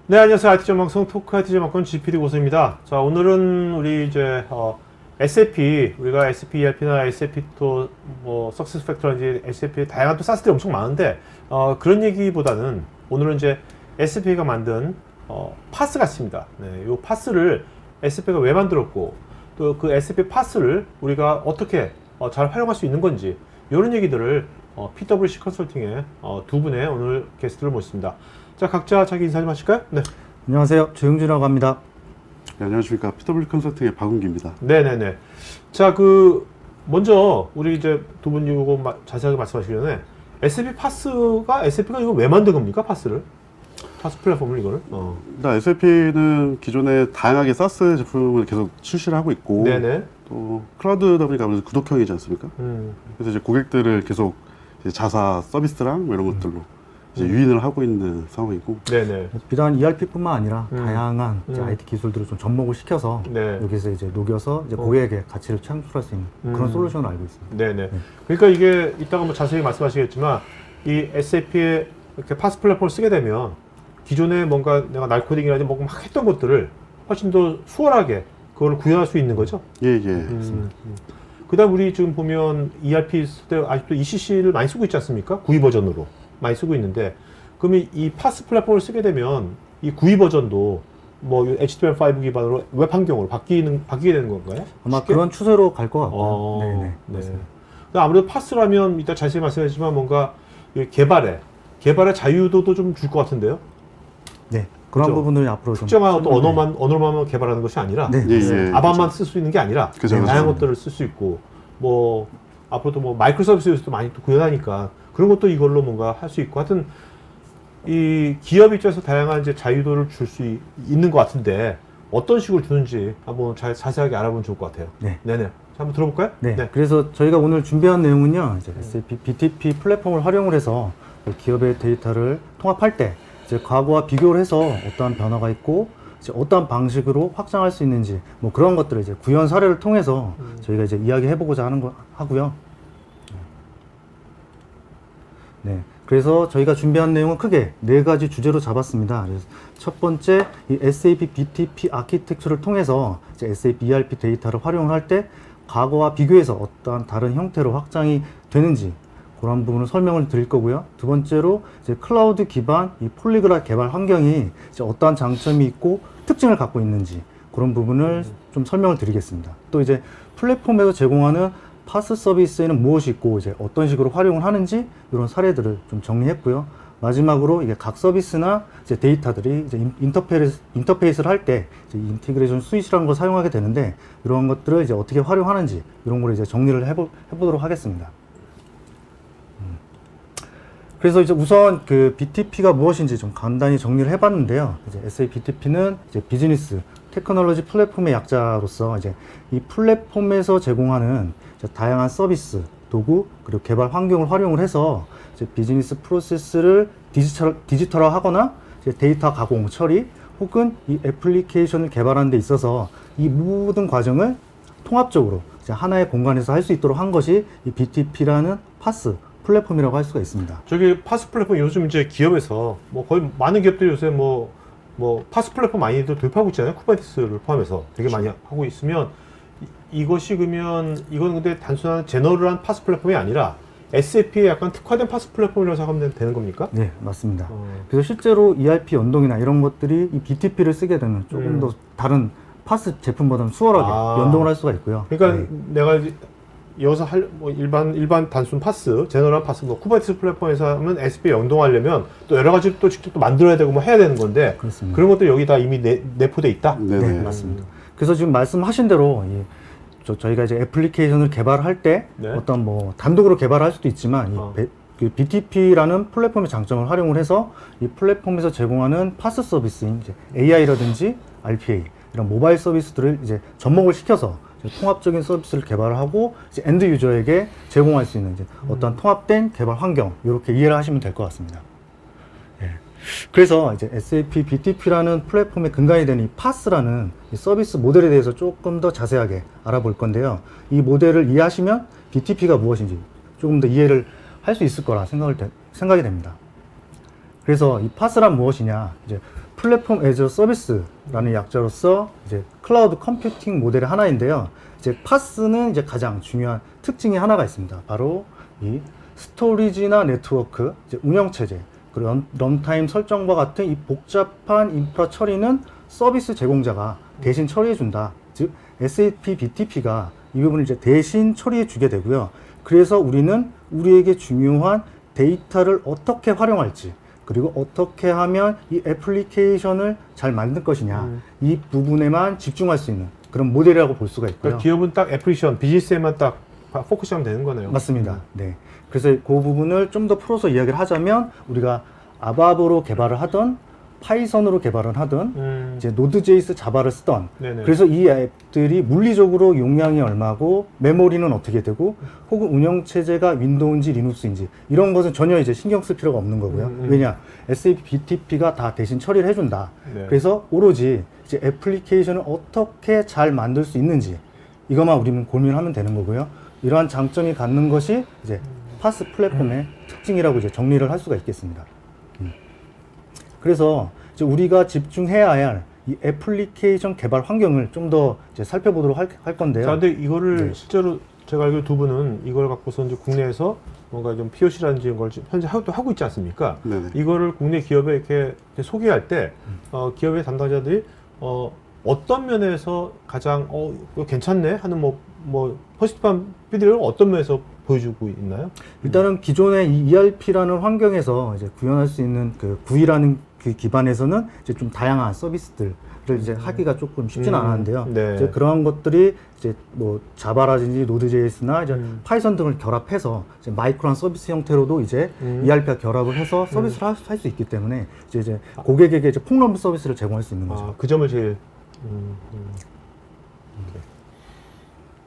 네, 안녕하세요. IT 전방송 토크 IT 전방권 GPD 고수입니다. 자, 오늘은 우리 이제 SAP, 우리가 SAP ERP나 SAP 또 뭐 석세스팩터라든지 SAP 다양한 또 사스들이 엄청 많은데 그런 얘기보다는 오늘은 이제 SAP가 만든 파스가 있습니다. 네, 이 파스를 SAP가 왜 만들었고 또 그 SAP 파스를 우리가 어떻게 잘 활용할 수 있는 건지 이런 얘기들을 PwC 컨설팅의 두 분의 오늘 게스트를 모셨습니다. 자, 각자 자기 인사 좀 하실까요? 네. 안녕하세요. 조영준이라고 합니다. 네, 안녕하십니까. PwC 컨설팅의 박은기입니다. 네네네. 자, 먼저, 우리 이제 두 분 이거 자세하게 말씀하시기 전에, SAP 파스가, SAP가 이거 왜 만든 겁니까? 파스를? 파스 플랫폼을 이거를? 일단 SAP는 기존에 다양하게 SaaS 제품을 계속 출시를 하고 있고, 네네. 또 클라우드다 보니까 아무래도 구독형이지 않습니까? 그래서 이제 고객들을 계속 이제 자사 서비스랑 뭐 이런 것들로 이제 유인을 하고 있는 상황이고. 네네. 비단 ERP뿐만 아니라 다양한 이제 IT 기술들을 좀 접목을 시켜서 네. 여기서 이제 녹여서 이제 고객에게 가치를 창출할 수 있는 그런 솔루션을 알고 있습니다. 네네. 그러니까 이게 이따가 뭐 자세히 말씀하시겠지만, 이 SAP의 이렇게 파스 플랫폼을 쓰게 되면, 기존에 뭔가 내가 날 코딩이라든지 뭔가 막 했던 것들을 훨씬 더 수월하게 그걸 구현할 수 있는 거죠? 예. 그 다음 우리 지금 보면 ERP 쓸 때 아직도 ECC를 많이 쓰고 있지 않습니까? 9위 버전으로 많이 쓰고 있는데, 그러면 이 파스 플랫폼을 쓰게 되면 이 9위 버전도 뭐 HTML5 기반으로 웹 환경으로 바뀌게 되는 건가요? 아마 쉽게? 그런 추세로 갈 것 같고요. 네네. 네. 아무래도 파스라면 이따 자세히 말씀하시지만 뭔가 이 개발의 자유도도 좀 줄 것 같은데요? 네. 그런 그렇죠? 부분들이 앞으로 좀 특정한 어떤 언어만 개발하는 것이 아니라 네. 예. 아바만 쓸 수 있는 게 아니라 그죠, 다양한 그죠. 것들을 쓸 수 있고 뭐 앞으로도 뭐 마이크로 서비스에서도 많이 또 구현하니까 그런 것도 이걸로 뭔가 할 수 있고 하여튼 이 기업 입장에서 다양한 이제 자유도를 줄 수 있는 것 같은데 어떤 식으로 주는지 한번 자세하게 알아보면 좋을 것 같아요. 네. 네네. 자, 한번 들어볼까요? 네. 그래서 저희가 오늘 준비한 내용은요. 이제 SAP BTP 플랫폼을 활용을 해서 기업의 데이터를 통합할 때 이제 과거와 비교를 해서 어떠한 변화가 있고 이제 어떠한 방식으로 확장할 수 있는지 뭐 그런 것들을 이제 구현 사례를 통해서 저희가 이제 이야기해보고자 하고요. 네. 그래서 저희가 준비한 내용은 크게 네 가지 주제로 잡았습니다. 그래서 첫 번째, 이 SAP BTP 아키텍처를 통해서 이제 SAP ERP 데이터를 활용할 때 과거와 비교해서 어떠한 다른 형태로 확장이 되는지 그런 부분을 설명을 드릴 거고요. 두 번째로 이제 클라우드 기반 이 폴리그라 개발 환경이 이제 어떠한 장점이 있고 특징을 갖고 있는지 그런 부분을 좀 설명을 드리겠습니다. 또 이제 플랫폼에서 제공하는 파스 서비스에는 무엇이 있고 이제 어떤 식으로 활용을 하는지 이런 사례들을 좀 정리했고요. 마지막으로 이게 각 서비스나 이제 데이터들이 이제 인터페이스를 할 때 인티그레이션 스위치라는 걸 사용하게 되는데 이런 것들을 이제 어떻게 활용하는지 이런 걸 이제 정리를 해보도록 하겠습니다. 그래서 이제 우선 그 BTP가 무엇인지 좀 간단히 정리를 해봤는데요. 이제 SAP BTP는 이제 비즈니스 테크놀로지 플랫폼의 약자로서 이제 이 플랫폼에서 제공하는 이제 다양한 서비스, 도구 그리고 개발 환경을 활용을 해서 이제 비즈니스 프로세스를 디지털화하거나 이제 데이터 가공, 처리 혹은 이 애플리케이션을 개발하는 데 있어서 이 모든 과정을 통합적으로 이제 하나의 공간에서 할 수 있도록 한 것이 이 BTP라는 파스 플랫폼이라고 할 수가 있습니다. 저기 파스 플랫폼 요즘 이제 기업에서 뭐 거의 많은 기업들이 요새 뭐 파스 플랫폼 많이들 도입하고 있잖아요. 쿠버네티스를 포함해서 되게 많이 하고 있으면 이것이 그러면 이건 근데 단순한 제너럴한 파스 플랫폼이 아니라 SAP에 약간 특화된 파스 플랫폼이라고 생각하면 되는 겁니까? 네, 맞습니다. 그래서 실제로 ERP 연동이나 이런 것들이 이 BTP를 쓰게 되면 조금 더 다른 파스 제품보다는 수월하게 연동을 할 수가 있고요. 그러니까 네. 내가 여기서 뭐 일반 단순 파스, 제너럴 파스, 뭐 쿠버네티스 플랫폼에서 하면 SAP에 연동하려면 또 여러 가지 또 직접 또 만들어야 되고 뭐 해야 되는 건데 그렇습니다. 그런 것들이 여기 다 이미 내포돼 있다. 네네. 맞습니다. 그래서 지금 말씀하신 대로 저희가 이제 애플리케이션을 개발할 때 네. 어떤 뭐 단독으로 개발할 수도 있지만 그 BTP라는 플랫폼의 장점을 활용을 해서 이 플랫폼에서 제공하는 파스 서비스인 이제 AI라든지 RPA 이런 모바일 서비스들을 이제 접목을 시켜서 통합적인 서비스를 개발하고 이제 엔드 유저에게 제공할 수 있는 이제 어떤 통합된 개발 환경 이렇게 이해를 하시면 될 것 같습니다. 예. 그래서 이제 SAP BTP라는 플랫폼의 근간이 되는 이 파스라는 이 서비스 모델에 대해서 조금 더 자세하게 알아볼 건데요. 이 모델을 이해하시면 BTP가 무엇인지 조금 더 이해를 할 수 있을 거라 생각이 됩니다. 그래서 이 파스란 무엇이냐? 이제 플랫폼 애저 서비스라는 약자로서 이제 클라우드 컴퓨팅 모델의 하나인데요. 이제 파스는 이제 가장 중요한 특징이 하나가 있습니다. 바로 이 스토리지나 네트워크, 이제 운영 체제, 그리고 런타임 설정과 같은 이 복잡한 인프라 처리는 서비스 제공자가 대신 처리해 준다. 즉 SAP BTP가 이 부분을 이제 대신 처리해 주게 되고요. 그래서 우리는 우리에게 중요한 데이터를 어떻게 활용할지, 그리고 어떻게 하면 이 애플리케이션을 잘 만들 것이냐, 이 부분에만 집중할 수 있는 그런 모델이라고 볼 수가 있고요. 그러니까 기업은 딱 애플리케이션, 비즈니스에만 딱 포커스하면 되는 거네요. 맞습니다. 네. 그래서 그 부분을 좀 더 풀어서 이야기를 하자면, 우리가 아바브로 개발을 하던 파이썬으로 개발을 하던 이제 노드.js 자바를 쓰던, 네네. 그래서 이 앱들이 물리적으로 용량이 얼마고 메모리는 어떻게 되고 혹은 운영 체제가 윈도우인지 리눅스인지 이런 것은 전혀 이제 신경 쓸 필요가 없는 거고요. 왜냐, SAP BTP가 다 대신 처리를 해준다. 네. 그래서 오로지 이제 애플리케이션을 어떻게 잘 만들 수 있는지 이것만 우리는 고민하면 되는 거고요. 이러한 장점이 갖는 것이 이제 파스 플랫폼의 특징이라고 이제 정리를 할 수가 있겠습니다. 그래서 이제 우리가 집중해야 할 이 애플리케이션 개발 환경을 좀 더 이제 살펴보도록 할 건데요. 자, 근데 이거를 네. 실제로 제가 알기로 두 분은 이걸 갖고서 이제 국내에서 뭔가 좀 POC라든지 이런 걸 지금 현재 하고 있지 않습니까? 네네. 이거를 국내 기업에 이렇게 소개할 때 기업의 담당자들이 어떤 면에서 가장 이거 괜찮네 하는 뭐 포지티브한 피드백을 어떤 면에서 보여주고 있나요? 일단은 기존의 이 ERP라는 환경에서 이제 구현할 수 있는 그 구이라는 그 기반에서는 이제 좀 다양한 서비스들을 이제 하기가 조금 쉽지는 않았는데요. 네. 이제 그러한 것들이 이제 뭐 자바라든지 노드.js나 이제 파이썬 등을 결합해서 이제 마이크로한 서비스 형태로도 이제 ERP와 결합을 해서 서비스를 할 수 있기 때문에 이제 고객에게 이제 폭넓은 서비스를 제공할 수 있는 거죠. 그 점을 제일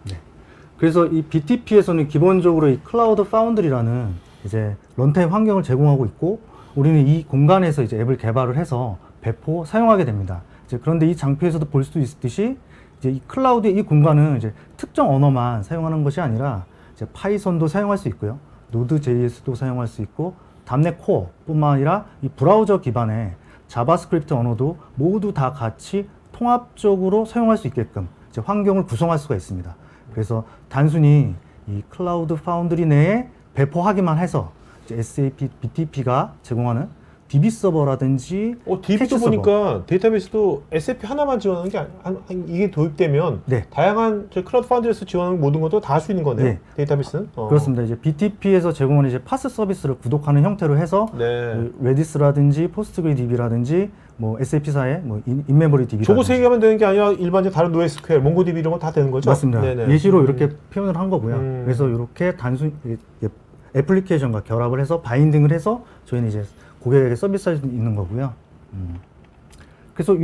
네. 그래서 이 BTP에서는 기본적으로 이 클라우드 파운드리라는 이제 런타임 환경을 제공하고 있고, 우리는 이 공간에서 이제 앱을 개발을 해서 배포 사용하게 됩니다. 이제 그런데 이 장표에서도 볼 수 있듯이 이제 이 클라우드의 이 공간은 이제 특정 언어만 사용하는 것이 아니라 이제 파이썬도 사용할 수 있고요, 노드.js도 사용할 수 있고, .NET 코어뿐만 아니라 이 브라우저 기반의 자바스크립트 언어도 모두 다 같이 통합적으로 사용할 수 있게끔 이제 환경을 구성할 수가 있습니다. 그래서 단순히 이 클라우드 파운드리 내에 배포하기만 해서 이제 SAP BTP가 제공하는 DB 서버라든지 DB도 캐치 서버. 보니까 데이터베이스도 SAP 하나만 지원하는 게 이게 도입되면 네. 다양한 클라우드 파운드에서 지원하는 모든 것도 다 할 수 있는 거네요. 네. 데이터베이스는. 그렇습니다. 이제 BTP에서 제공하는 이제 파스 서비스를 구독하는 형태로 해서 네. 레디스라든지 포스트그리DB라든지 뭐 SAP사의 뭐 인메모리 DB 저거 세 개만 되는 게 아니라 일반적 다른 NoSQL, 몽고DB 이런 거 다 되는 거죠? 맞습니다. 네네. 예시로 이렇게 표현을 한 거고요. 그래서 이렇게 단순 애플리케이션과 결합을 해서 바인딩을 해서 저희는 이제 고객에게 서비스할 수 있는 거고요. 그래서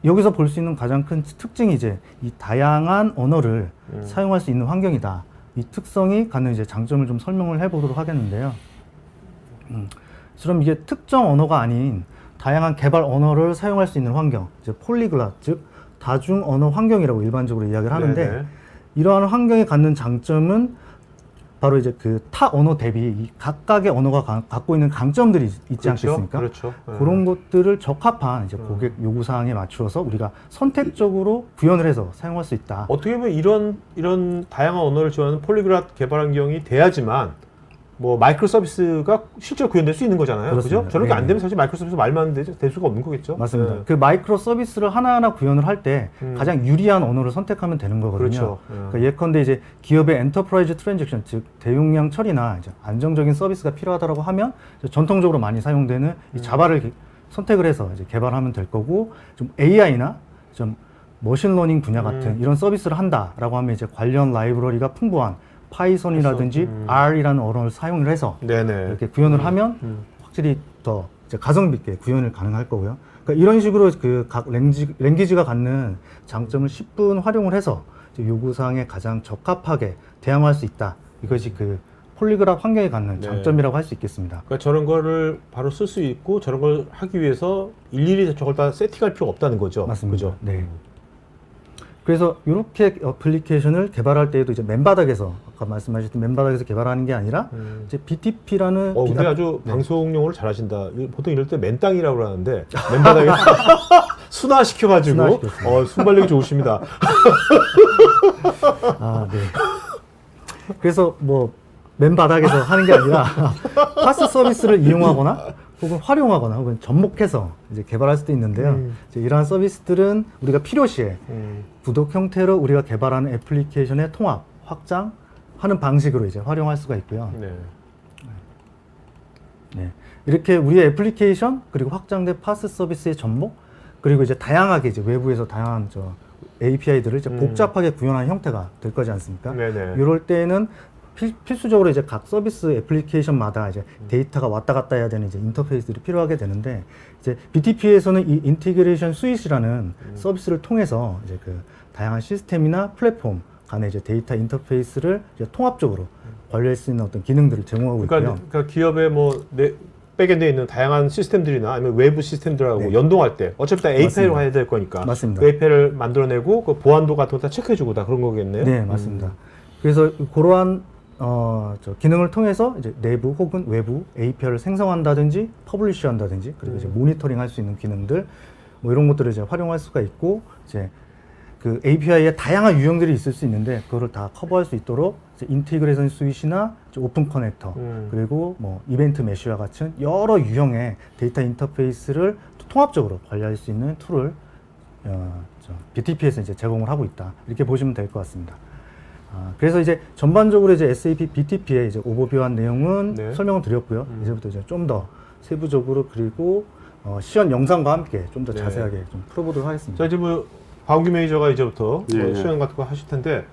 여기서 볼 수 있는 가장 큰 특징이 이제 이 다양한 언어를 사용할 수 있는 환경이다. 이 특성이 갖는 이제 장점을 좀 설명을 해보도록 하겠는데요. 그럼 이게 특정 언어가 아닌 다양한 개발 언어를 사용할 수 있는 환경, 이제 폴리글랏, 즉 다중 언어 환경이라고 일반적으로 이야기를 하는데, 네네. 이러한 환경이 갖는 장점은 바로 이제 그 타 언어 대비 이 각각의 언어가 갖고 있는 강점들이 있지 그렇죠? 않겠습니까? 그렇죠. 그런 것들을 적합한 이제 고객 요구 사항에 맞추어서 우리가 선택적으로 구현을 해서 사용할 수 있다. 어떻게 보면 이런 다양한 언어를 지원하는 폴리글랏 개발 환경이 돼야지만 뭐 마이크로 서비스가 실제로 구현될 수 있는 거잖아요. 그렇습니다. 그죠? 저렇게 안 네. 되면 사실 마이크로 서비스 말만 될 수가 없는 거겠죠. 맞습니다. 네. 그 마이크로 서비스를 하나하나 구현을 할 때 가장 유리한 언어를 선택하면 되는 거거든요. 그렇죠. 그러니까 예컨대 이제 기업의 엔터프라이즈 트랜잭션, 즉 대용량 처리나 이제 안정적인 서비스가 필요하다고 하면 전통적으로 많이 사용되는 이 자바를 선택을 해서 이제 개발하면 될 거고, 좀 AI나 좀 머신러닝 분야 같은 이런 서비스를 한다라고 하면 이제 관련 라이브러리가 풍부한 파이썬이라든지 R이라는 언어를 사용을 해서 네네. 이렇게 구현을 하면 확실히 더 이제 가성비 있게 구현을 가능할 거고요. 그러니까 이런 식으로 그 각 랭귀지가 갖는 장점을 10분 활용을 해서 이제 요구사항에 가장 적합하게 대항할 수 있다. 이것이 그 폴리글랏 환경에 갖는 네. 장점이라고 할 수 있겠습니다. 그러니까 저런 거를 바로 쓸 수 있고 저런 걸 하기 위해서 일일이 저걸 다 세팅할 필요가 없다는 거죠. 맞습니다. 그죠? 네. 그래서 이렇게 어플리케이션을 개발할 때에도 이제 맨바닥에서 아까 말씀하셨던 맨바닥에서 개발하는 게 아니라 이제 BTP라는 근데 아주 네. 방송용어를 잘하신다. 보통 이럴 때 맨땅이라고 그러는데 맨바닥에 순화시켜가지고 순화시켰습니다. 순발력이 좋으십니다. 아, 네. 그래서 뭐 맨바닥에서 하는 게 아니라 파스 서비스를 이용하거나 혹은 활용하거나 혹은 접목해서 이제 개발할 수도 있는데요. 이제 이러한 서비스들은 우리가 필요시에 부독 형태로 우리가 개발하는 애플리케이션의 통합, 확장하는 방식으로 이제 활용할 수가 있고요. 네. 네. 이렇게 우리의 애플리케이션 그리고 확장된 파스 서비스의 접목 그리고 이제 다양하게 이제 외부에서 다양한 API들을 이제 복잡하게 구현하는 형태가 될 거지 않습니까? 네네. 이럴 때는 필수적으로 이제 각 서비스 애플리케이션마다 이제 데이터가 왔다 갔다 해야 되는 이제 인터페이스들이 필요하게 되는데 이제 BTP에서는 이 인티그레이션 스윗이라는 서비스를 통해서 이제 그 다양한 시스템이나 플랫폼 간의 이제 데이터 인터페이스를 이제 통합적으로 관리할 수 있는 어떤 기능들을 제공하고 있고요. 그러니까 기업의 백엔드에 있는 다양한 시스템들이나 아니면 외부 시스템들하고 네. 연동할 때 어차피 다 API로 맞습니다. 해야 될 거니까 맞습니다. 그 API를 만들어내고 그 보안도 같은 거 다 체크해주고 다 그런 거겠네요. 네, 맞습니다. 그래서 그러한 기능을 통해서 이제 내부 혹은 외부 API를 생성한다든지 퍼블리시한다든지 그리고 이제 모니터링 할 수 있는 기능들 뭐 이런 것들을 이제 활용할 수가 있고 이제 그 API에 다양한 유형들이 있을 수 있는데 그거를 다 커버할 수 있도록 이제 인티그레이션 스윗이나 오픈 커넥터 그리고 뭐 이벤트 메쉬와 같은 여러 유형의 데이터 인터페이스를 통합적으로 관리할 수 있는 툴을 BTP에서 이제 제공을 하고 있다 이렇게 보시면 될 것 같습니다. 그래서 이제 전반적으로 이제 SAP BTP의 이제 오버뷰한 내용은 네. 설명을 드렸고요. 이제부터 이제 좀 더 세부적으로 그리고 시연 영상과 함께 좀 더 네. 자세하게 좀 풀어보도록 하겠습니다. 자, 이제 박은규 매니저가 이제부터 예. 시연 같은 거 하실 텐데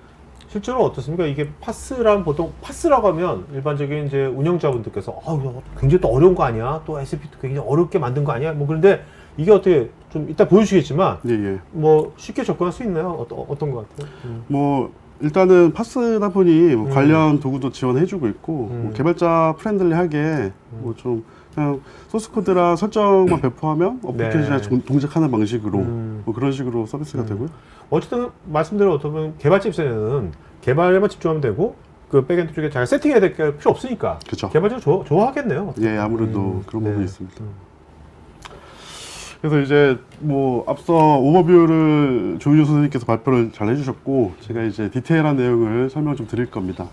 실제로 어떻습니까? 이게 파스란 보통 파스라고 하면 일반적인 이제 운영자분들께서 이거 굉장히 또 어려운 거 아니야? 또 SAP도 굉장히 어렵게 만든 거 아니야? 뭐 그런데 이게 어떻게 좀 이따 보여주시겠지만 예, 예. 뭐 쉽게 접근할 수 있나요? 어떤 것 같아요? 뭐 일단은 파스다 보니 뭐 관련 도구도 지원해주고 있고 뭐 개발자 프렌들리하게 뭐 좀 그냥 소스 코드랑 설정만 배포하면 어플리케이션에 네. 동작하는 방식으로 뭐 그런 식으로 서비스가 되고요. 어쨌든 말씀대로 어떻게 보면 개발자 입장에는 개발에만 집중하면 되고 그 백엔드 쪽에 잘 세팅해야 될 게 필요 없으니까 그쵸. 개발자 좋아하겠네요. 예, 아무래도 그런 부분이 네. 있습니다. 그래서 이제 뭐 앞서 오버뷰를 조윤주 선생님께서 발표를 잘 해주셨고 제가 이제 디테일한 내용을 설명을 좀 드릴 겁니다.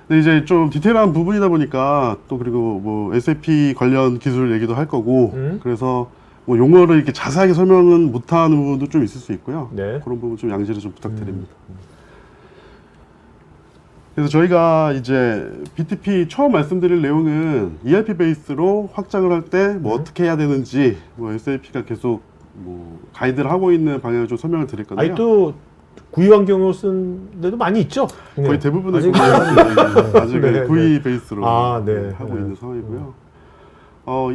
근데 이제 좀 디테일한 부분이다 보니까 또 그리고 뭐 SAP 관련 기술 얘기도 할 거고 그래서 뭐 용어를 이렇게 자세하게 설명은 못하는 부분도 좀 있을 수 있고요. 네. 그런 부분 좀 양지를 좀 부탁드립니다. 그래서 저희가 이제 BTP 처음 말씀드릴 내용은 ERP 베이스로 확장을 할 때 뭐 어떻게 해야 되는지 뭐 SAP가 계속 뭐 가이드를 하고 있는 방향을 좀 설명을 드릴 건데요. 아니 또 구이 환경으로 쓴 데도 많이 있죠. 거의 대부분의 아직 아직은 네, 구이 베이스로 네. 하고 네. 있는 상황이고요.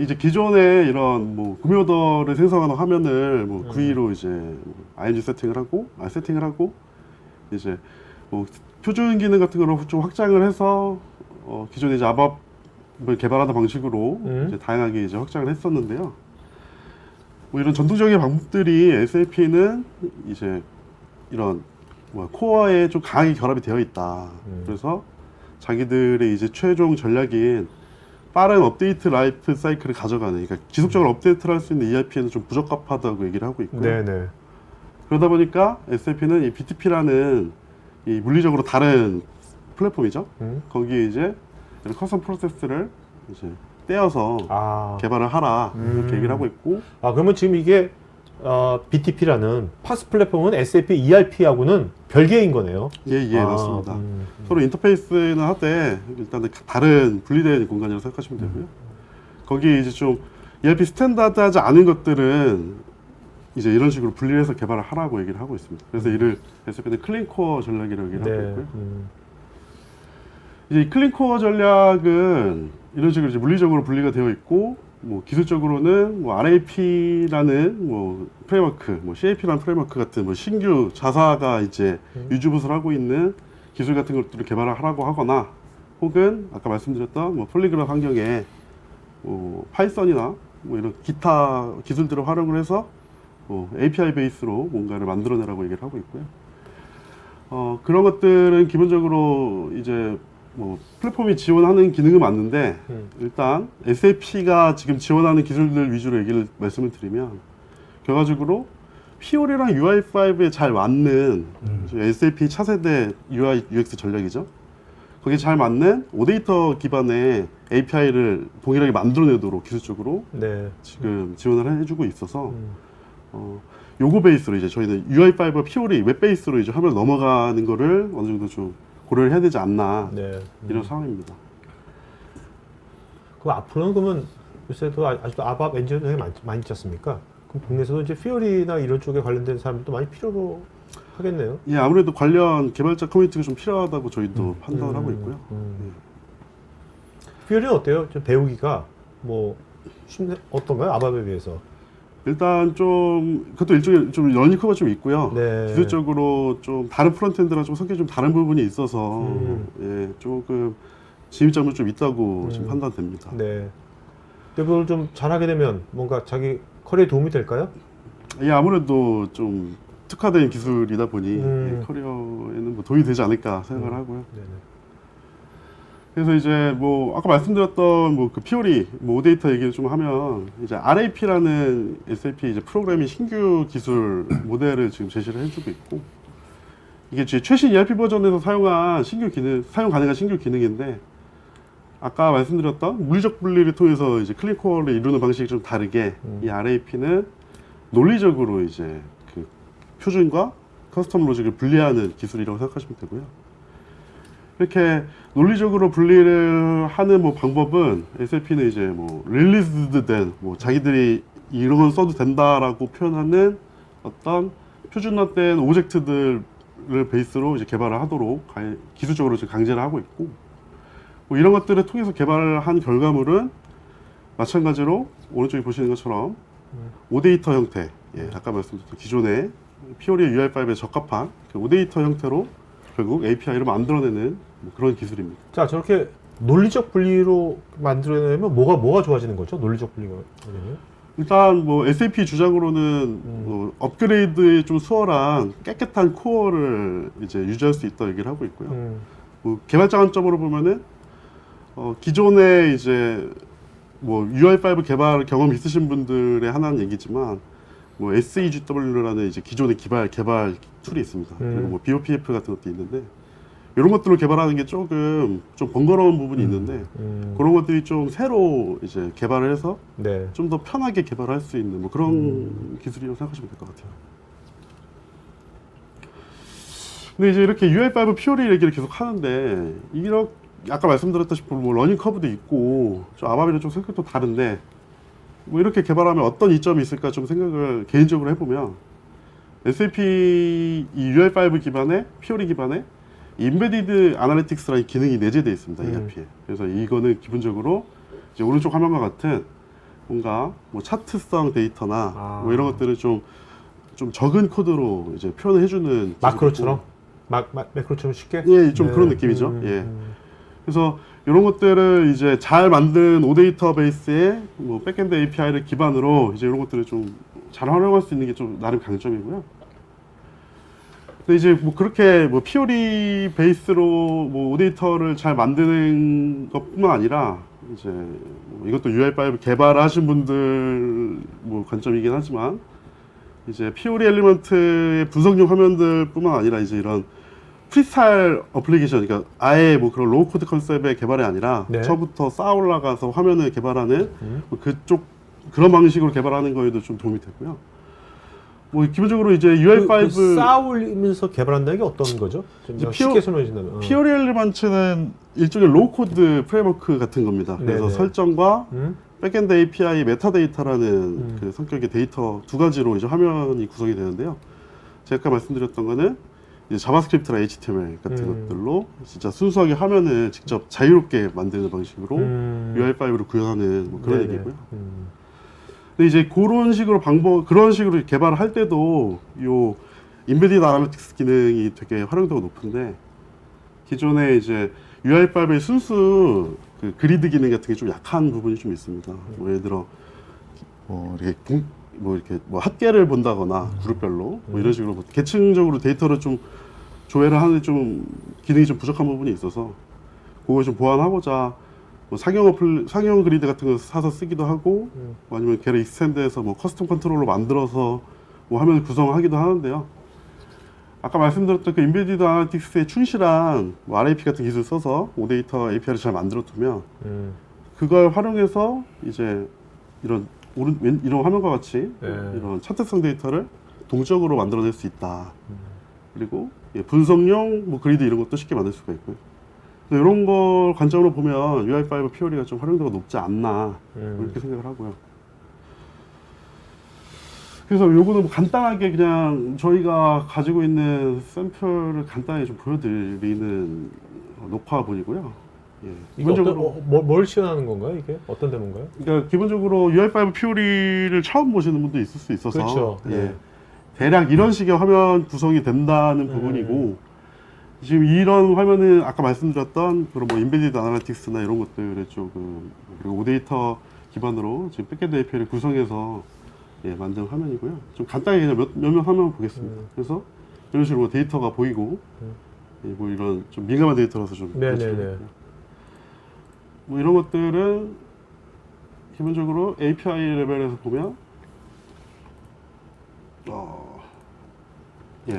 이제 기존에 이런 뭐 구매 오더를 생성하는 화면을 뭐 구이로 이제 ING 세팅을 하고 이제 뭐 표준 기능 같은 거로 좀 확장을 해서 기존에 이제 아밥을 개발하는 방식으로 이제 다양하게 이제 확장을 했었는데요. 뭐 이런 전통적인 방법들이 SAP는 이제 이런 코어에 좀 강하게 결합이 되어 있다. 그래서 자기들의 이제 최종 전략인 빠른 업데이트 라이프 사이클을 가져가는, 그러니까 지속적으로 업데이트를 할 수 있는 ERP에는 좀 부적합하다고 얘기를 하고 있고요. 네네. 그러다 보니까 SAP는 이 BTP라는 이 물리적으로 다른 플랫폼이죠. 거기에 이제 이런 커스텀 프로세스를 이제 떼어서 개발을 하라 이렇게 얘기를 하고 있고. 그러면 지금 이게 BTP라는 파스 플랫폼은 SAP ERP하고는 별개인 거네요. 예, 맞습니다. 서로 인터페이스는 하되 일단은 다른 분리된 공간이라고 생각하시면 되고요. 거기에 이제 좀 ERP 스탠다드하지 않은 것들은 이제 이런 식으로 분리해서 개발을 하라고 얘기를 하고 있습니다. 그래서 이를 SAP는 클린코어 전략이라고 얘기를 하고 있고요. 이제 이 클린코어 전략은 이런 식으로 이제 물리적으로 분리가 되어 있고, 뭐 기술적으로는 뭐 RAP라는 뭐 프레임워크, 뭐 CAP라는 프레임워크 같은 뭐 신규 자사가 이제 유즈봇을 하고 있는 기술 같은 것들을 개발을 하라고 하거나, 혹은 아까 말씀드렸던 뭐 폴리그램 환경에 뭐 파이썬이나 뭐 이런 기타 기술들을 활용을 해서 API 베이스로 뭔가를 만들어내라고 얘기를 하고 있고요. 그런 것들은 기본적으로 이제 뭐 플랫폼이 지원하는 기능은 맞는데 일단 SAP가 지금 지원하는 기술들 위주로 말씀을 드리면 결과적으로 피오리랑 UI5에 잘 맞는 SAP 차세대 UI UX 전략이죠. 거기에 잘 맞는 오데이터 기반의 API를 동일하게 만들어내도록 기술적으로 네. 지금 지원을 해주고 있어서 요거 베이스로 이제 저희는 UI5와 피오리 웹 베이스로 이제 화면 넘어가는 거를 어느 정도 좀 고려를 해야 되지 않나 네. 이런 상황입니다. 그 앞으로는 그러면 요새도 아직도 아밥 엔지니어 되게 많이 있지 않습니까? 그럼 국내에서도 이제 피오리나 이런 쪽에 관련된 사람들도 많이 필요로 하겠네요. 예, 아무래도 관련 개발자 커뮤니티가 좀 필요하다고 저희도 판단을 하고 있고요. 피오리는 어때요? 좀 배우기가 뭐 어떤가요? 아밥에 비해서? 일단 좀 그것도 일종의 좀 러닝 커브가 좀 있고요. 네. 기술적으로 좀 다른 프론트엔드랑 좀 성격이 좀 다른 부분이 있어서 예, 조금 진입점은 좀 있다고 지금 판단됩니다. 네. 근데 그걸 좀 잘하게 되면 뭔가 자기 커리어에 도움이 될까요? 예, 아무래도 좀 특화된 기술이다 보니 예, 커리어에는 뭐 도움이 되지 않을까 생각을 하고요. 네네. 그래서 이제 뭐 아까 말씀드렸던 뭐 그 피오리 뭐 오데이터 얘기를 좀 하면 이제 RAP라는 SAP 이제 프로그래밍 신규 기술 모델을 지금 제시를 해주고 있고 이게 최신 ERP 버전에서 사용한 신규 기능 사용 가능한 신규 기능인데 아까 말씀드렸던 물리적 분리를 통해서 이제 클린 코어를 이루는 방식이 좀 다르게 이 RAP는 논리적으로 이제 그 표준과 커스텀 로직을 분리하는 기술이라고 생각하시면 되고요. 이렇게 논리적으로 분리를 하는 뭐 방법은 SAP는 이제 뭐 릴리즈드 된 뭐 자기들이 이런 건 써도 된다라고 표현하는 어떤 표준화된 오브젝트들을 베이스로 이제 개발을 하도록 기술적으로 지금 강제를 하고 있고 뭐 이런 것들을 통해서 개발을 한 결과물은 마찬가지로 오른쪽에 보시는 것처럼 오데이터 형태, 예, 아까 말씀드렸던 기존의 피오리 UI5에 적합한 그 오데이터 형태로 결국 API를 만들어내는 뭐 그런 기술입니다. 자, 저렇게 논리적 분리로 만들어내면 뭐가 좋아지는 거죠? 논리적 분리가 되면? 일단 뭐 SAP 주장으로는 업그레이드에 좀 수월한 깨끗한 코어를 이제 유지할 수 있다 얘기를 하고 있고요. 뭐 개발자 관점으로 보면은 기존에 이제 뭐 UI5 개발 경험 있으신 분들의 하나는 얘기지만 뭐 SEGW라는 이제 기존의 개발 툴이 있습니다. 그리고 뭐 BOPF 같은 것도 있는데 이런 것들을 개발하는 게 조금 좀 번거로운 부분이 있는데 그런 것들이 좀 새로 이제 개발을 해서 네. 좀 더 편하게 개발할 수 있는 뭐 그런 기술이라고 생각하시면 될 것 같아요. 근데 이제 이렇게 UI5 피오리 얘기를 계속 하는데 이렇게 아까 말씀드렸다시피 뭐 러닝 커브도 있고 좀 아밥이랑 좀 성격도 다른데 뭐 이렇게 개발하면 어떤 이점이 있을까 좀 생각을 개인적으로 해보면 SAP 이 UI5 기반의 피오리 기반의 인베디드 아날리틱스라는 기능이 내재되어 있습니다. ERP에. 그래서 이거는 기본적으로 이제 오른쪽 화면과 같은 뭔가 뭐 차트성 데이터나 뭐 이런 것들을 좀 적은 코드로 이제 표현을 해주는 마크로처럼? 매크로처럼 쉽게? 예, 좀 네. 그런 느낌이죠. 예. 그래서 이런 것들을 이제 잘 만든 오데이터 베이스의 뭐 백엔드 API를 기반으로 이제 이런 것들을 좀 잘 활용할 수 있는 게 좀 나름 강점이고요. 근데 이제 뭐 그렇게 뭐 피오리 베이스로 뭐 오데이터를 잘 만드는 것뿐만 아니라 이제 뭐 이것도 UI5 개발하신 분들 뭐 관점이긴 하지만 이제 피오리 엘리먼트의 분석용 화면들뿐만 아니라 이제 이런 프리스타일 어플리케이션, 그러니까 아예 뭐 그런 로우 코드 컨셉의 개발이 아니라 네. 처음부터 쌓아 올라가서 화면을 개발하는 뭐 그런 방식으로 개발하는 거에도 좀 도움이 되고요. 뭐 기본적으로 이제 UI5 쌓아올리면서 개발한다는 게 어떤 거죠? 좀 쉽게 설명해 주신다면. 피오리 엘리먼트는 일종의 로우 코드 프레임워크 같은 겁니다. 그래서 네네. 설정과 백엔드 API 메타데이터라는 그 성격의 데이터 두 가지로 이제 화면이 구성이 되는데요. 제가 아까 말씀드렸던 거는 이제 자바스크립트나 HTML 같은 것들로 진짜 순수하게 화면을 직접 자유롭게 만드는 방식으로 UI5를 구현하는 뭐 그런 네네. 얘기고요. 근데 이제 그런 식으로 그런 식으로 개발을 할 때도 요 인베디드 아날리틱스 기능이 되게 활용도가 높은데 기존에 이제 UI5의 순수 그 그리드 기능 같은 게 좀 약한 부분이 좀 있습니다. 뭐 예를 들어 이렇게 뭐 합계를 본다거나 그룹별로 뭐 이런 식으로 뭐 계층적으로 데이터를 좀 조회를 하는 좀 기능이 좀 부족한 부분이 있어서 그걸 좀 보완하고자 뭐 상용 그리드 같은 거 사서 쓰기도 하고 뭐 아니면 걔를 익스텐드해서 뭐 커스텀 컨트롤러 만들어서 뭐 화면 구성하기도 하는데요. 아까 말씀드렸던 그 인베디드 아나리틱스에 충실한 뭐 RAP 같은 기술 써서 오데이터 API를 잘 만들어 두면 그걸 활용해서 이제 이런 이런 화면과 같이 네. 이런 차트성 데이터를 동적으로 만들어낼 수 있다. 그리고 예, 분석용 뭐 그리드 이런 것도 쉽게 만들 수가 있고요. 그래서 이런 걸 관점으로 보면 UI5 POR이가 좀 활용도가 높지 않나 이렇게 생각을 하고요. 그래서 요거는 뭐 간단하게 그냥 저희가 가지고 있는 샘플을 간단히 좀 보여드리는 녹화본이고요. 예, 이거 기본적으로 뭘 시연하는 건가요? 이게 어떤 데모인가요? 그러니까 기본적으로 UI5 POR를 처음 보시는 분도 있을 수 있어서 그렇죠. 예, 네. 대략 이런 식의 화면 구성이 된다는 부분이고 지금 이런 화면은 아까 말씀드렸던 그런 뭐 인베디드 아나리틱스나 이런 것들의 조금 그리고 오데이터 기반으로 지금 백엔드 API를 구성해서 예, 만든 화면이고요. 좀 간단히 그냥 몇몇 화면 보겠습니다. 그래서 이런 식으로 데이터가 보이고 예, 뭐 이런 좀 민감한 데이터라서 좀 네네네. 그렇죠. 뭐 이런 것들은 기본적으로 API 레벨에서 보면 예.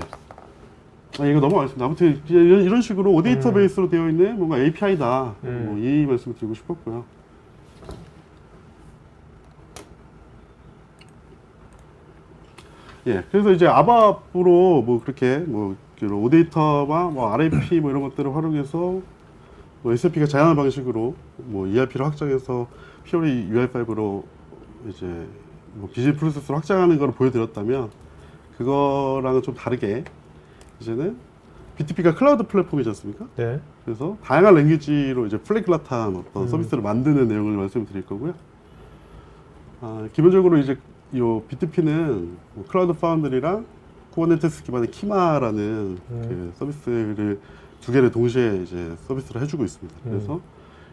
이거 넘어가겠습니다. 아무튼 이런 식으로 오데이터 베이스로 되어 있는 뭔가 API다. 뭐 이 말씀을 드리고 싶었고요. 예. 그래서 이제 아바프로 뭐 그렇게 뭐 오데이터와 뭐 RAP 뭐 이런 것들을 활용해서 뭐 SFP가 다양한 방식으로 뭐 ERP를 확장해서 POR이 UI5로 이제 뭐 비즈니스 프로세스를 확장하는 걸 보여드렸다면 그거랑은 좀 다르게 이제는 BTP가 클라우드 플랫폼이지 않습니까? 네. 그래서 다양한 랭귀지로 이제 플래그라탄 어떤 서비스를 만드는 내용을 말씀드릴 거고요. 기본적으로 이제 이 BTP는 뭐 클라우드 파운드리랑 쿠버네티스 기반의 키마라는 그 서비스를 두 개를 동시에 이제 서비스를 해주고 있습니다. 그래서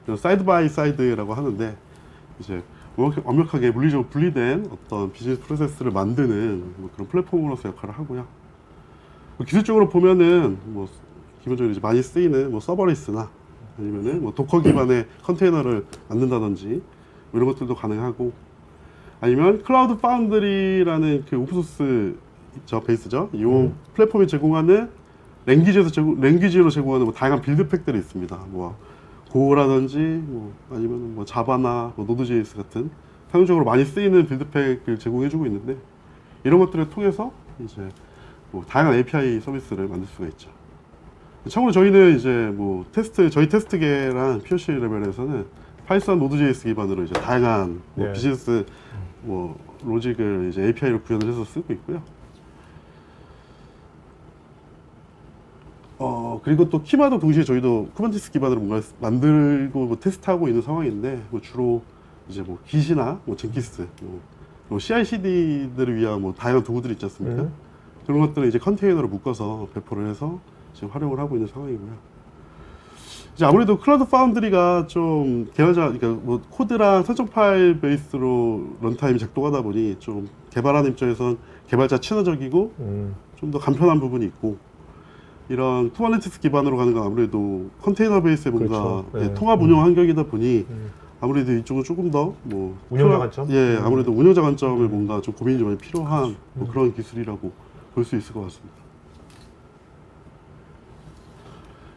이런 사이드 바이 사이드라고 하는데 이제 완벽하게 물리적으로 분리된 어떤 비즈니스 프로세스를 만드는 뭐 그런 플랫폼으로서 역할을 하고요. 뭐 기술적으로 보면은 뭐 기본적으로 이제 많이 쓰이는 뭐 서버리스나 아니면은 뭐 도커 기반의 컨테이너를 만든다든지 뭐 이런 것들도 가능하고 아니면 클라우드 파운드리라는 그 오픈소스 베이스죠. 이 플랫폼이 제공하는 랭귀지로 제공하는 뭐 다양한 빌드팩들이 있습니다. 뭐 고라든지 뭐 아니면 뭐 자바나 뭐 노드.js 같은 상용적으로 많이 쓰이는 빌드팩을 제공해주고 있는데 이런 것들을 통해서 이제 뭐 다양한 API 서비스를 만들 수가 있죠. 참고로 저희는 이제 뭐 저희 테스트계랑 POC 레벨에서는 파이썬 노드.js 기반으로 이제 다양한 뭐 네. 비즈니스 뭐 로직을 이제 API로 구현을 해서 쓰고 있고요. 그리고 또 키마도 동시에 저희도 쿠버네티스 기반으로 뭔가 만들고 뭐 테스트하고 있는 상황인데 뭐 주로 이제 뭐 깃이나 뭐 젠키스, 뭐 CI/CD들을 위한 뭐 다양한 도구들이 있지 않습니까? 그런 것들을 이제 컨테이너로 묶어서 배포를 해서 지금 활용을 하고 있는 상황이고요. 이제 아무래도 클라우드 파운드리가 좀 그러니까 뭐 코드랑 설정 파일 베이스로 런타임이 작동하다 보니 좀 개발하는 입장에선 개발자 친화적이고 좀 더 간편한 부분이 있고 이런 쿠버네티스 기반으로 가는 건 아무래도 컨테이너 베이스의 뭔가 그렇죠. 네. 통합 운영 환경이다 보니 아무래도 이쪽은 조금 더 뭐 운영자 관점? 예, 아무래도 운영자 관점을 뭔가 좀 고민이 좀 많이 필요한 뭐 그런 기술이라고 볼 수 있을 것 같습니다.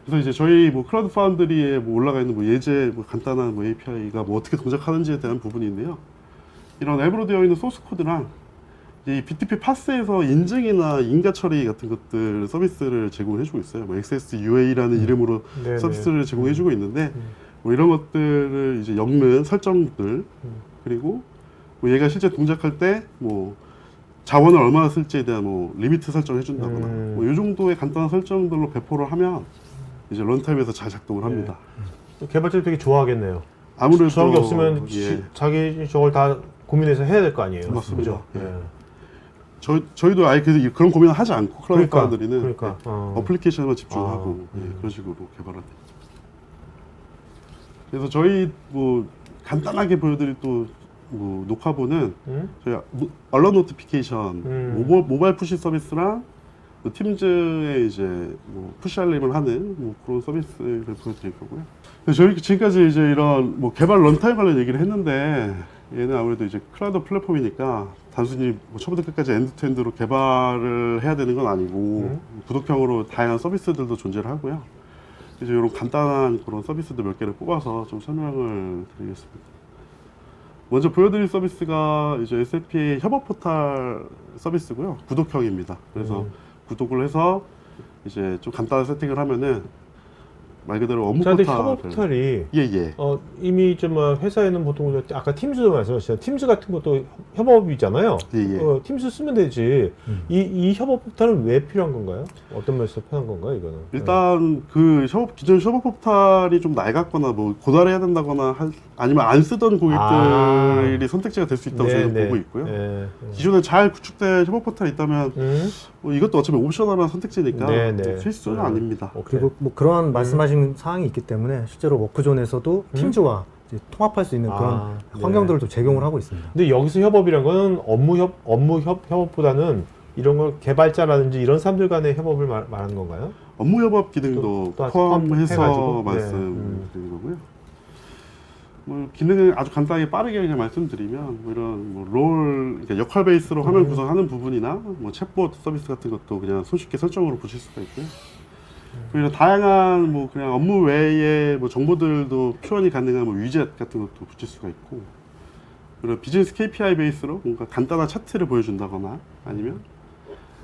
그래서 이제 저희 뭐 클라우드 파운드리에 뭐 올라가 있는 뭐 예제 뭐 간단한 뭐 API가 뭐 어떻게 동작하는지에 대한 부분인데요. 이런 앱으로 되어 있는 소스 코드랑 이 BTP 파스에서 인증이나 인가 처리 같은 것들 서비스를 제공해주고 있어요. 뭐 XSUA라는 이름으로 네네. 서비스를 제공해주고 있는데 뭐 이런 것들을 이제 엮는 설정들 그리고 뭐 얘가 실제 동작할 때 뭐 자원을 얼마나 쓸지에 대한 뭐 리미트 설정을 해준다거나 뭐 이 정도의 간단한 설정들로 배포를 하면 이제 런타임에서 잘 작동을 합니다. 개발자들 되게 좋아하겠네요. 아무래도 저런 게 없으면 예, 자기 저걸 다 고민해서 해야 될 거 아니에요. 맞습니다. 그죠? 예. 저희도 아예 그런 고민을 하지 않고 클라우드 파운드리는 그러니까. 어플리케이션만 집중하고 그런 식으로 개발을 돼요. 그래서 저희 뭐 간단하게 보여드릴 또 뭐 녹화본은 저희 알럿 노티피케이션 모바일 푸시 서비스랑 그 팀즈에 이제 뭐 푸시 알림을 하는 뭐 그런 서비스를 보여드릴 거고요. 저희 지금까지 이제 이런 뭐 개발 런타임 관련 얘기를 했는데 얘는 아무래도 이제 클라우드 플랫폼이니까 단순히 뭐 처음부터 끝까지 엔드투엔드로 개발을 해야 되는 건 아니고 구독형으로 다양한 서비스들도 존재를 하고요. 이제 이런 간단한 그런 서비스들 몇 개를 뽑아서 좀 설명을 드리겠습니다. 먼저 보여드릴 서비스가 이제 SAP 협업 포탈 서비스고요. 구독형입니다. 그래서 구독을 해서 이제 좀 간단한 세팅을 하면은 말 그대로 업무 자, 근데 포탈. 협업 포털이 예예. 이미 좀 회사에는 보통 아까 팀즈도 말씀하셨죠. 팀즈 같은 것도 협업이잖아요. 예. 팀즈 쓰면 되지. 이 협업 포털은 왜 필요한 건가요? 어떤 면에서 필요한 건가요, 이거는? 일단 그 기존 협업 포탈이 좀 낡았거나 뭐 고달해야 된다거나 아니면 안 쓰던 고객들이 선택지가 될 수 있다고 저희는 보고 있고요. 기존에 잘 구축된 협업 포탈이 있다면 뭐 이것도 어차피 옵셔널한 선택지니까 필수는 아닙니다. 그리고 뭐 그런 말씀하신 사항이 있기 때문에 실제로 워크존에서도 팀즈와 이제 통합할 수 있는 그런 환경들을 좀 제공을 하고 있습니다. 근데 여기서 협업이란 건 업무 협업보다는 이런 걸 개발자라든지 이런 사람들 간의 협업을 말하는 건가요? 업무 협업 기능도 또 포함해서 해가지고? 말씀드리는 거고요. 뭐 기능을 아주 간단하게 빠르게 그냥 말씀드리면 뭐 이런 뭐 그러니까 역할 베이스로 화면 구성하는 부분이나 뭐 챗봇 서비스 같은 것도 그냥 손쉽게 설정으로 보실 수가 있고요. 그리고 이런 다양한 뭐 그냥 업무 외에 뭐 정보들도 표현이 가능한 뭐 위젯 같은 것도 붙일 수가 있고, 그리고 비즈니스 KPI 베이스로 뭔가 간단한 차트를 보여준다거나 아니면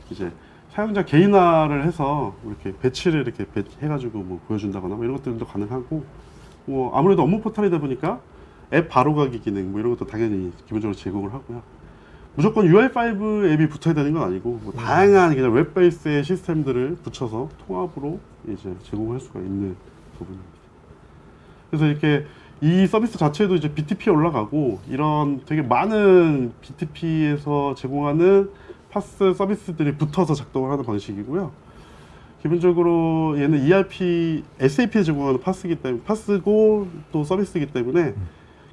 이제 사용자 개인화를 해서 이렇게 배치를 이렇게 해가지고 뭐 보여준다거나 뭐 이런 것들도 가능하고, 뭐 아무래도 업무 포털이다 보니까 앱 바로가기 기능 뭐 이런 것도 당연히 기본적으로 제공을 하고요. 무조건 UI5 앱이 붙어야 되는 건 아니고 뭐 다양한 그냥 웹 베이스의 시스템들을 붙여서 통합으로 이제 제공할 수가 있는 부분입니다. 그래서 이렇게 이 서비스 자체도 이제 BTP에 올라가고 이런 되게 많은 BTP에서 제공하는 파스 서비스들이 붙어서 작동을 하는 방식이고요. 기본적으로 얘는 SAP에 제공하는 파스고 또 서비스이기 때문에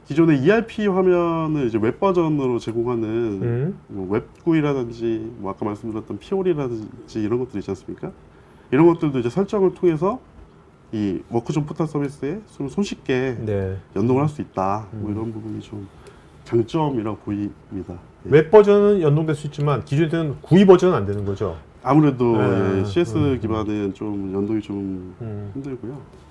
기존의 ERP 화면을 이제 웹 버전으로 제공하는 뭐 웹구이라든지 뭐 아까 말씀드렸던 피오리라든지 이런 것들 있지 않습니까? 이런 것들도 이제 설정을 통해서 이 워크존 포털 서비스에 좀 손쉽게 연동을 할 수 있다. 뭐 이런 부분이 좀 장점이라고 보입니다. 웹 버전은 연동될 수 있지만 기존에는 GUI 버전은 안 되는 거죠. 아무래도 CS 기반은 좀 연동이 좀 힘들고요.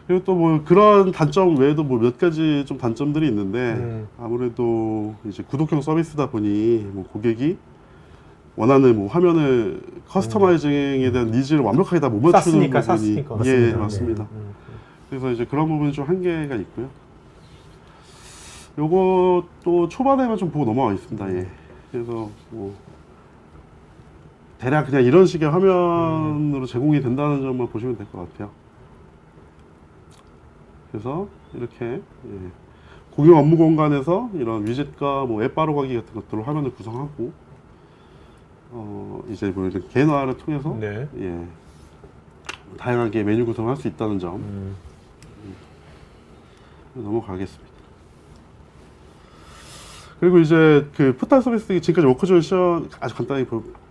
그리고 또 뭐 그런 단점 외에도 뭐 몇 가지 좀 단점들이 있는데 아무래도 이제 구독형 서비스다 보니 뭐 고객이 원하는 뭐 화면을 커스터마이징에 대한 니즈를 완벽하게 다 못 맞추는 부분이 맞습니다. 맞습니다. 그래서 이제 그런 부분이 좀 한계가 있고요. 요것도 초반에만 좀 보고 넘어가 있습니다. 예. 그래서 뭐 대략 그냥 이런 식의 화면으로 제공이 된다는 점만 보시면 될 것 같아요. 그래서 이렇게 공용 업무 공간에서 이런 위젯과 뭐 앱 바로가기 같은 것들로 화면을 구성하고 이제 뭐 이런 개인화를 통해서 다양하게 메뉴 구성을 할 수 있다는 점 넘어가겠습니다. 그리고 이제 그 포털 서비스 지금까지 워크존 시연 아주 간단히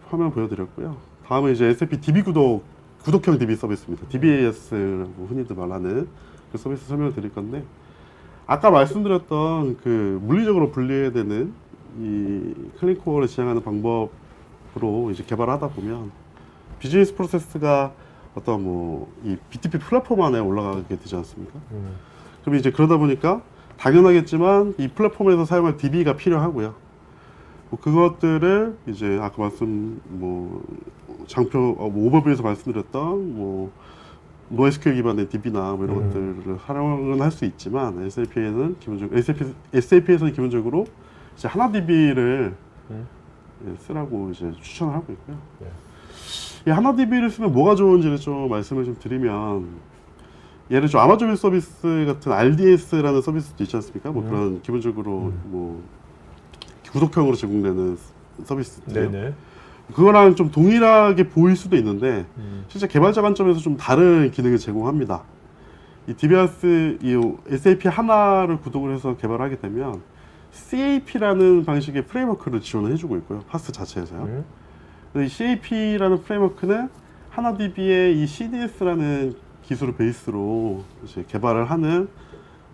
화면 보여드렸고요. 다음은 이제 SAP DB 구독형 DB 서비스입니다. DBAS라고 흔히들 말하는 그 서비스 설명을 드릴 건데, 아까 말씀드렸던 그 물리적으로 분리해야 되는 이 클린코어를 지향하는 방법으로 이제 개발하다 보면 비즈니스 프로세스가 어떤 뭐 이 BTP 플랫폼 안에 올라가게 되지 않습니까? 그럼 이제 그러다 보니까 당연하겠지만 이 플랫폼에서 사용할 DB가 필요하고요. 뭐 그것들을 이제 아까 오버뷰에서 말씀드렸던 뭐 NoSQL 기반의 DB나 뭐 이런 것들을 활용은 할 수 있지만 SAP에서는 기본적으로 이제 하나 DB를 쓰라고 이제 추천을 하고 있고요. 이 하나 DB를 쓰면 뭐가 좋은지를 좀 말씀을 좀 드리면, 예를 들어 아마존 웹 서비스 같은 RDS라는 서비스도 있지 않습니까? 뭐 그런 기본적으로 뭐 구독형으로 제공되는 서비스들. 그거랑 좀 동일하게 보일 수도 있는데 실제 개발자 관점에서 좀 다른 기능을 제공합니다. 이 DBAS, 이 SAP 하나를 구독을 해서 개발하게 되면 CAP라는 방식의 프레임워크를 지원을 해주고 있고요. 파스 자체에서요. 이 CAP라는 프레임워크는 하나DB의 이 CDS라는 기술을 베이스로 이제 개발을 하는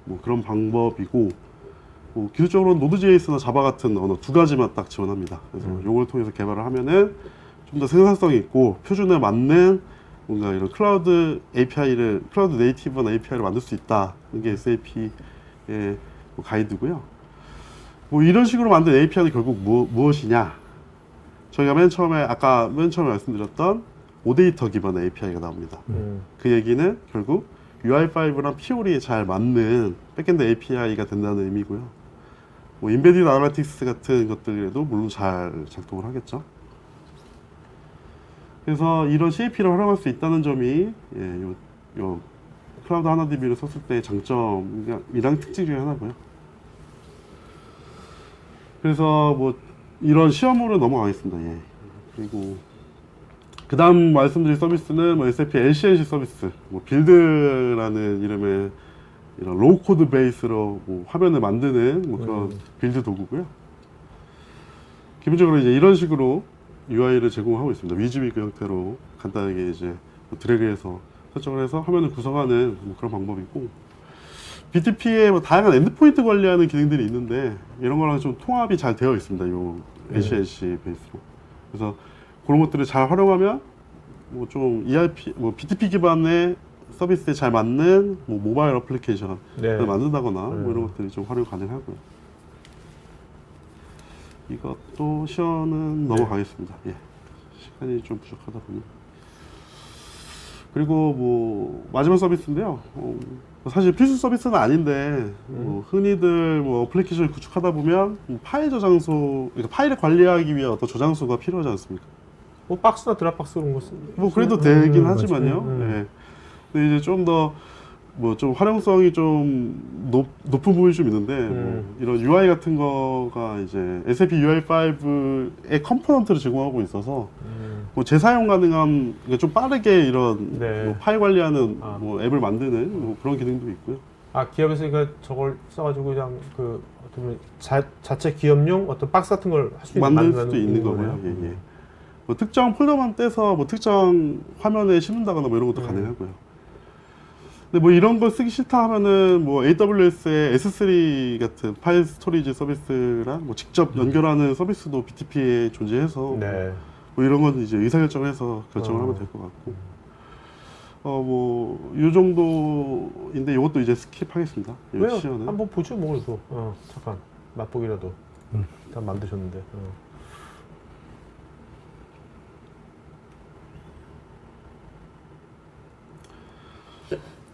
뭐 그런 방법이고, 뭐 기술적으로는 Node.js나 자바 같은 언어 두 가지만 딱 지원합니다. 그래서 이걸 통해서 개발을 하면은 좀 더 생산성이 있고 표준에 맞는 뭔가 이런 클라우드 API를, 클라우드 네이티브한 API를 만들 수 있다. 이게 SAP의 뭐 가이드고요. 뭐 이런 식으로 만든 API는 결국 무엇이냐? 저희가 맨 처음에 말씀드렸던 오데이터 기반 API가 나옵니다. 그 얘기는 결국 UI5랑 피올이 잘 맞는 백엔드 API가 된다는 의미고요. 뭐 인베디드 아나리틱스 같은 것들에도 물론 잘 작동을 하겠죠. 그래서 이런 CAP를 활용할 수 있다는 점이 요 클라우드 하나DB를 썼을 때의 장점이랑 특징 중에 하나고요. 그래서 뭐 이런 시험으로 넘어가겠습니다. 예. 그리고 그 다음 말씀드릴 서비스는 뭐 SAP LCNC 서비스, 뭐 빌드라는 이름의 이런 로우 코드 베이스로 뭐 화면을 만드는 뭐 그런 빌드 도구고요. 기본적으로 이제 이런 식으로 UI를 제공하고 있습니다. 위즈위그 형태로 간단하게 이제 뭐 드래그해서 설정을 해서 화면을 구성하는 뭐 그런 방법이고, BTP에 뭐 다양한 엔드포인트 관리하는 기능들이 있는데 이런 거랑 좀 통합이 잘 되어 있습니다. 요 LCNC 베이스로. 그래서 그런 것들을 잘 활용하면 뭐 좀 ERP, 뭐 BTP 기반의 서비스에 잘 맞는 뭐 모바일 어플리케이션을 만든다거나 뭐 이런 것들이 좀 활용 가능하고요. 이것도 시연은 넘어가겠습니다. 예. 시간이 좀 부족하다 보니. 그리고 뭐 마지막 서비스인데요. 사실 필수 서비스는 아닌데 뭐 흔히들 뭐 어플리케이션을 구축하다 보면 파일 저장소, 그러니까 파일을 관리하기 위한 어떤 저장소가 필요하지 않습니까? 뭐 박스나 드랍박스 그런 거 뭐 그래도 되긴 하지만요. 예. 근데 이제 좀 더 뭐 좀 활용성이 좀 높은 부분이 좀 있는데 뭐 이런 UI 같은 거가 이제 SAP UI5의 컴포넌트를 제공하고 있어서 뭐 재사용 가능한, 그러니까 좀 빠르게 이런 뭐 파일 관리하는 뭐 앱을 만드는 뭐 그런 기능도 있고요. 아, 기업에서 그러니까 저걸 써가지고 그냥 그 어떤 자체 기업용 어떤 박스 같은 걸 할 수 있는 만들 수도 있는 거고요. 예, 예. 뭐 특정 폴더만 떼서 뭐 특정 화면에 심는다거나 뭐 이런 것도 가능하고요. 근데 뭐 이런 걸 쓰기 싫다 하면은 뭐 AWS의 S3 같은 파일 스토리지 서비스랑 뭐 직접 연결하는 서비스도 BTP에 존재해서 뭐 이런 건 이제 의사결정해서 결정을 하면 될 것 같고, 뭐 이 정도인데 이것도 이제 스킵하겠습니다. 왜요? 시연은. 한번 보죠, 뭐 그래도. 잠깐 맛보기라도. 다 만드셨는데.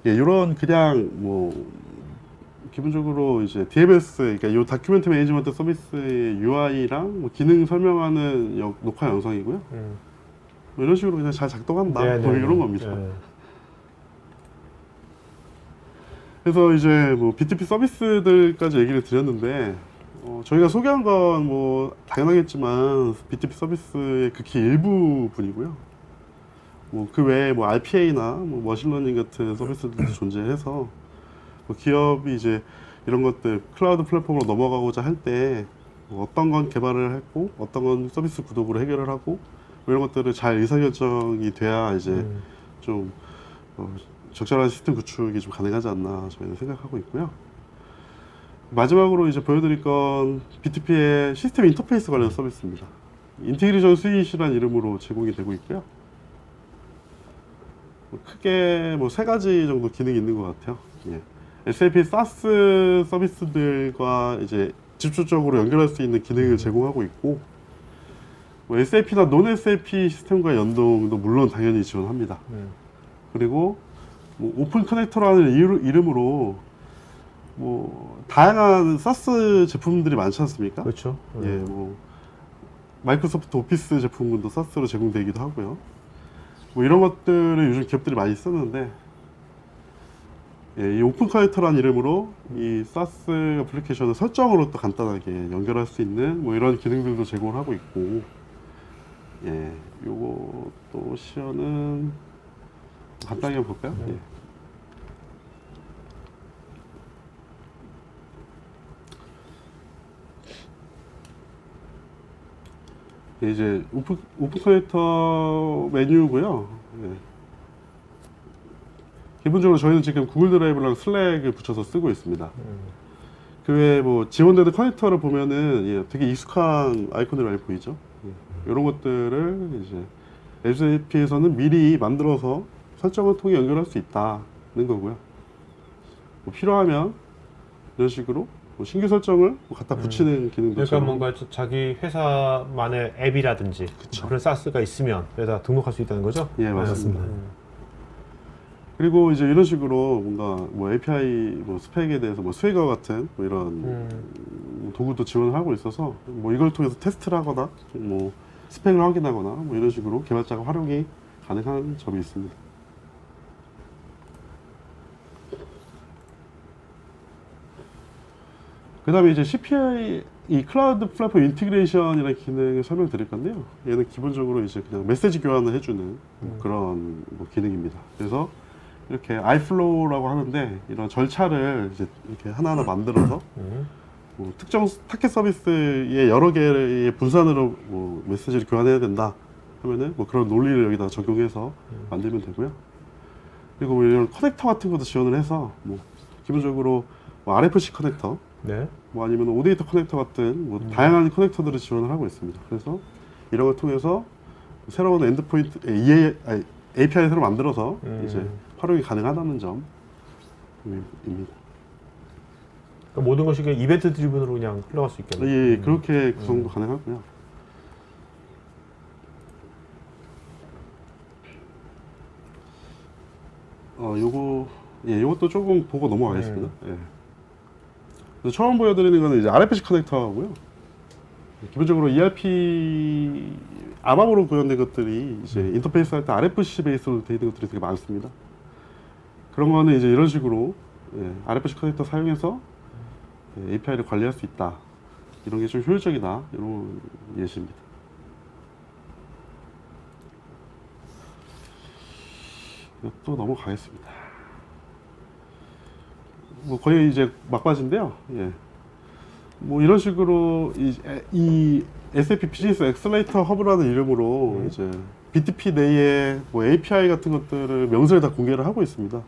예, 이런 그냥 뭐 기본적으로 이제 DMS, 그러니까 이 다큐멘트 매니지먼트 서비스의 UI랑 뭐 기능 설명하는 녹화 영상이고요. 뭐 이런 식으로 그냥 잘 작동한다. 뭐 이런 겁니다. 그래서 이제 뭐 BTP 서비스들까지 얘기를 드렸는데, 저희가 소개한 건 뭐 당연하겠지만 BTP 서비스의 극히 일부분이고요. 뭐 그 외에 뭐 RPA나 뭐 머신러닝 같은 서비스들도 존재해서 뭐 기업이 이제 이런 것들 클라우드 플랫폼으로 넘어가고자 할 때 뭐 어떤 건 개발을 했고 어떤 건 서비스 구독으로 해결을 하고 뭐 이런 것들을 잘 의사결정이 돼야 이제 좀 적절한 시스템 구축이 좀 가능하지 않나 저희는 생각하고 있고요. 마지막으로 이제 보여드릴 건 BTP의 시스템 인터페이스 관련 서비스입니다. 인티그레이션 스윗이라는 이름으로 제공이 되고 있고요. 크게 뭐 3가지 정도 기능이 있는 것 같아요. 예. SAP SaaS 서비스들과 이제 직접적으로 연결할 수 있는 기능을 제공하고 있고, 뭐 SAP나 논 SAP 시스템과 연동도 물론 당연히 지원합니다. 그리고 뭐 오픈 커넥터라는 이름으로 뭐 다양한 SaaS 제품들이 많지 않습니까? 그렇죠. 예, 뭐 마이크로소프트 오피스 제품군도 SaaS로 제공되기도 하고요. 뭐 이런 것들을 요즘 기업들이 많이 쓰는데, 예, 이 오픈 커넥터라는 이름으로 이 SaaS 애플리케이션을 설정으로 또 간단하게 연결할 수 있는 뭐 이런 기능들도 제공을 하고 있고, 예, 요것도 시연은 간단하게 한번 볼까요? 이제 오픈 커넥터 메뉴고요. 예. 기본적으로 저희는 지금 구글 드라이브랑 슬랙을 붙여서 쓰고 있습니다. 그 외에 뭐 지원되는 커넥터를 보면은 예, 되게 익숙한 아이콘들이 많이 보이죠. 예. 이런 것들을 이제 SAP에서는 미리 만들어서 설정을 통해 연결할 수 있다는 거고요. 뭐 필요하면 이런 식으로 뭐 신규 설정을 뭐 갖다 붙이는 기능도 그러니까 있어요. 뭔가 자기 회사만의 앱이라든지 그쵸. 그런 사스가 있으면 여기다 등록할 수 있다는 거죠? 예, 맞습니다. 음. 그리고 이제 이런 식으로 뭔가 뭐 API 뭐 스펙에 대해서 뭐 스웨거 같은 뭐 이런 도구도 지원을 하고 있어서 뭐 이걸 통해서 테스트를 하거나 뭐 스펙을 확인하거나 뭐 이런 식으로 개발자가 활용이 가능한 점이 있습니다. 그 다음에 이제 CPI 이 클라우드 플랫폼 인티그레이션이라는 기능을 설명드릴 건데요. 얘는 기본적으로 이제 그냥 메시지 교환을 해주는 그런 뭐 기능입니다. 그래서 이렇게 iFlow라고 하는데 이런 절차를 이제 이렇게 하나하나 만들어서 뭐 특정 타켓 서비스의 여러 개의 분산으로 뭐 메시지를 교환해야 된다 하면은 뭐 그런 논리를 여기다 적용해서 만들면 되고요. 그리고 뭐 이런 커넥터 같은 것도 지원을 해서 뭐 기본적으로 뭐 RFC 커넥터 네. 뭐 아니면 오데이터 커넥터 같은 뭐 다양한 커넥터들을 지원을 하고 있습니다. 그래서 이런 걸 통해서 새로운 엔드포인트 API를 새로 만들어서 이제 활용이 가능하다는 점입니다. 그러니까 모든 것이 그냥 이벤트 드리븐으로 그냥 흘러갈 수 있겠네요. 예, 그렇게 구성도 가능하고요. 요것도 조금 보고 넘어가겠습니다. 예. 그래서 처음 보여드리는 거는 이제 RFC 커넥터고요. 기본적으로 ERP 아바으로 구현된 것들이 이제 인터페이스 할 때 RFC 베이스로 되어 있는 것들이 되게 많습니다. 그런 거는 이제 이런 식으로 RFC 커넥터 사용해서 API를 관리할 수 있다. 이런 게 좀 효율적이다. 이런 예시입니다. 또 넘어가겠습니다. 뭐 거의 이제 막바지인데요. 예. 뭐 이런 식으로 이 SAP 비즈니스 엑셀레이터 허브라는 이름으로 이제 BTP 내에 뭐 API 같은 것들을 명세에 다 공개를 하고 있습니다.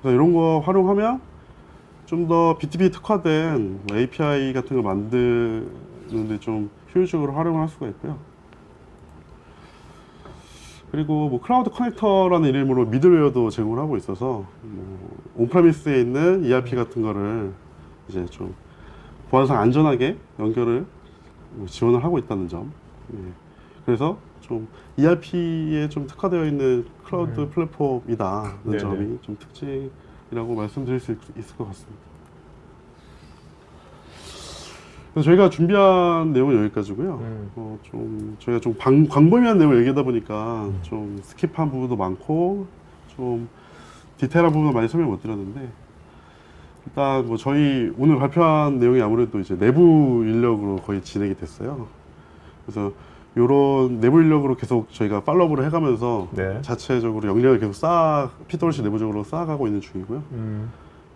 그래서 이런 거 활용하면 좀 더 BTP 특화된 뭐 API 같은 걸 만드는데 좀 효율적으로 활용을 할 수가 있고요. 그리고 뭐 클라우드 커넥터라는 이름으로 미들웨어도 제공을 하고 있어서 뭐 온프레미스에 있는 ERP 같은 거를 이제 좀 보안상 안전하게 연결을 지원을 하고 있다는 점. 예. 그래서 좀 ERP에 좀 특화되어 있는 클라우드 플랫폼이다는 네네. 점이 좀 특징이라고 말씀드릴 수 있을 것 같습니다. 그래서 저희가 준비한 내용은 여기까지고요. 좀 저희가 좀 광범위한 내용을 얘기하다 보니까 좀 스킵한 부분도 많고 좀 디테일한 부분을 많이 설명 못 드렸는데 일단 뭐 저희 오늘 발표한 내용이 아무래도 이제 내부 인력으로 거의 진행이 됐어요. 그래서 이런 내부 인력으로 계속 저희가 팔로우를 해가면서 네. 자체적으로 역량을 계속 PwC 내부적으로 쌓아가고 있는 중이고요.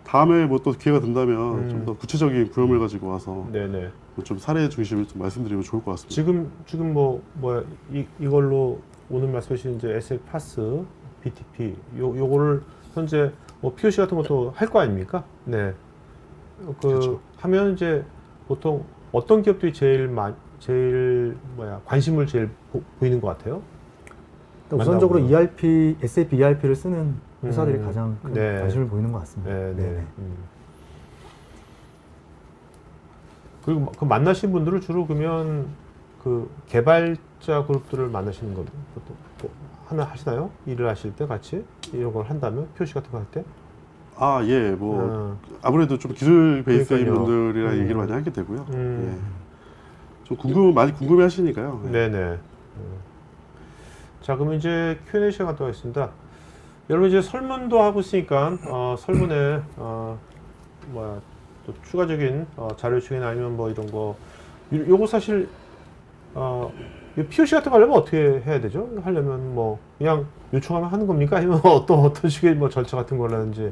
다음에 뭐 또 기회가 된다면 좀 더 구체적인 구현을 가지고 와서 네네. 뭐좀 사례 중심을 좀 말씀드리면 좋을 것 같습니다. 지금 뭐야 이걸로 오늘 말씀하신 이제 SF 파스, BTP 요거를 현재 뭐 POC 같은 것도 할 거 아닙니까? 네. 그렇죠. 하면 이제 보통 어떤 기업들이 제일 관심을 제일 보이는 것 같아요? 우선적으로 만나보면. SAP ERP를 쓰는 회사들이 가장 큰 네. 관심을 보이는 것 같습니다. 네, 네. 네네. 그리고 그 만나신 분들을 주로 그러면 그 개발자 그룹들을 만나시는 겁니다. 뭐 하나 하시나요? 일을 하실 때 같이 이런 걸 한다면 POC 같은 거 할 때? 예, 뭐 아무래도 좀 기술 베이스인 그러니까요. 분들이랑 얘기를 많이 하게 되고요. 음. 좀 많이 궁금해하시니까요. 네네. 자, 그럼 이제 Q&A 시간 갖도록 하겠습니다. 여러분 이제 설문도 하고 있으니까 설문에 또 추가적인 자료 요청이나 아니면 뭐 이런 거 요거 사실 이 POC 같은 거 하려면 어떻게 해야 되죠? 하려면 뭐 그냥 요청하면 하는 겁니까? 아니면 어떤 식의 뭐 절차 같은 거라든지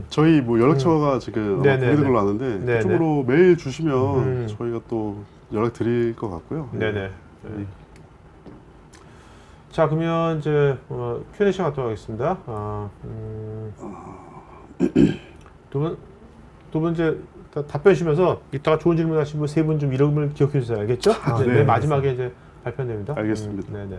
저희 뭐 연락처가 지금 네네네. 공개된 걸로 아는데 네네. 그쪽으로 메일 주시면 저희가 또 연락 드릴 것 같고요. 네네. 네. 자, 그러면 이제 Q&A 시간 갖도록 하겠습니다. 두 분 이제 답변 주시면서 이따가 좋은 질문 하신 분 세 분 좀 이름을 기억해 주세요. 알겠죠? 네, 맨 마지막에 이제 발표됩니다. 알겠습니다. 네네.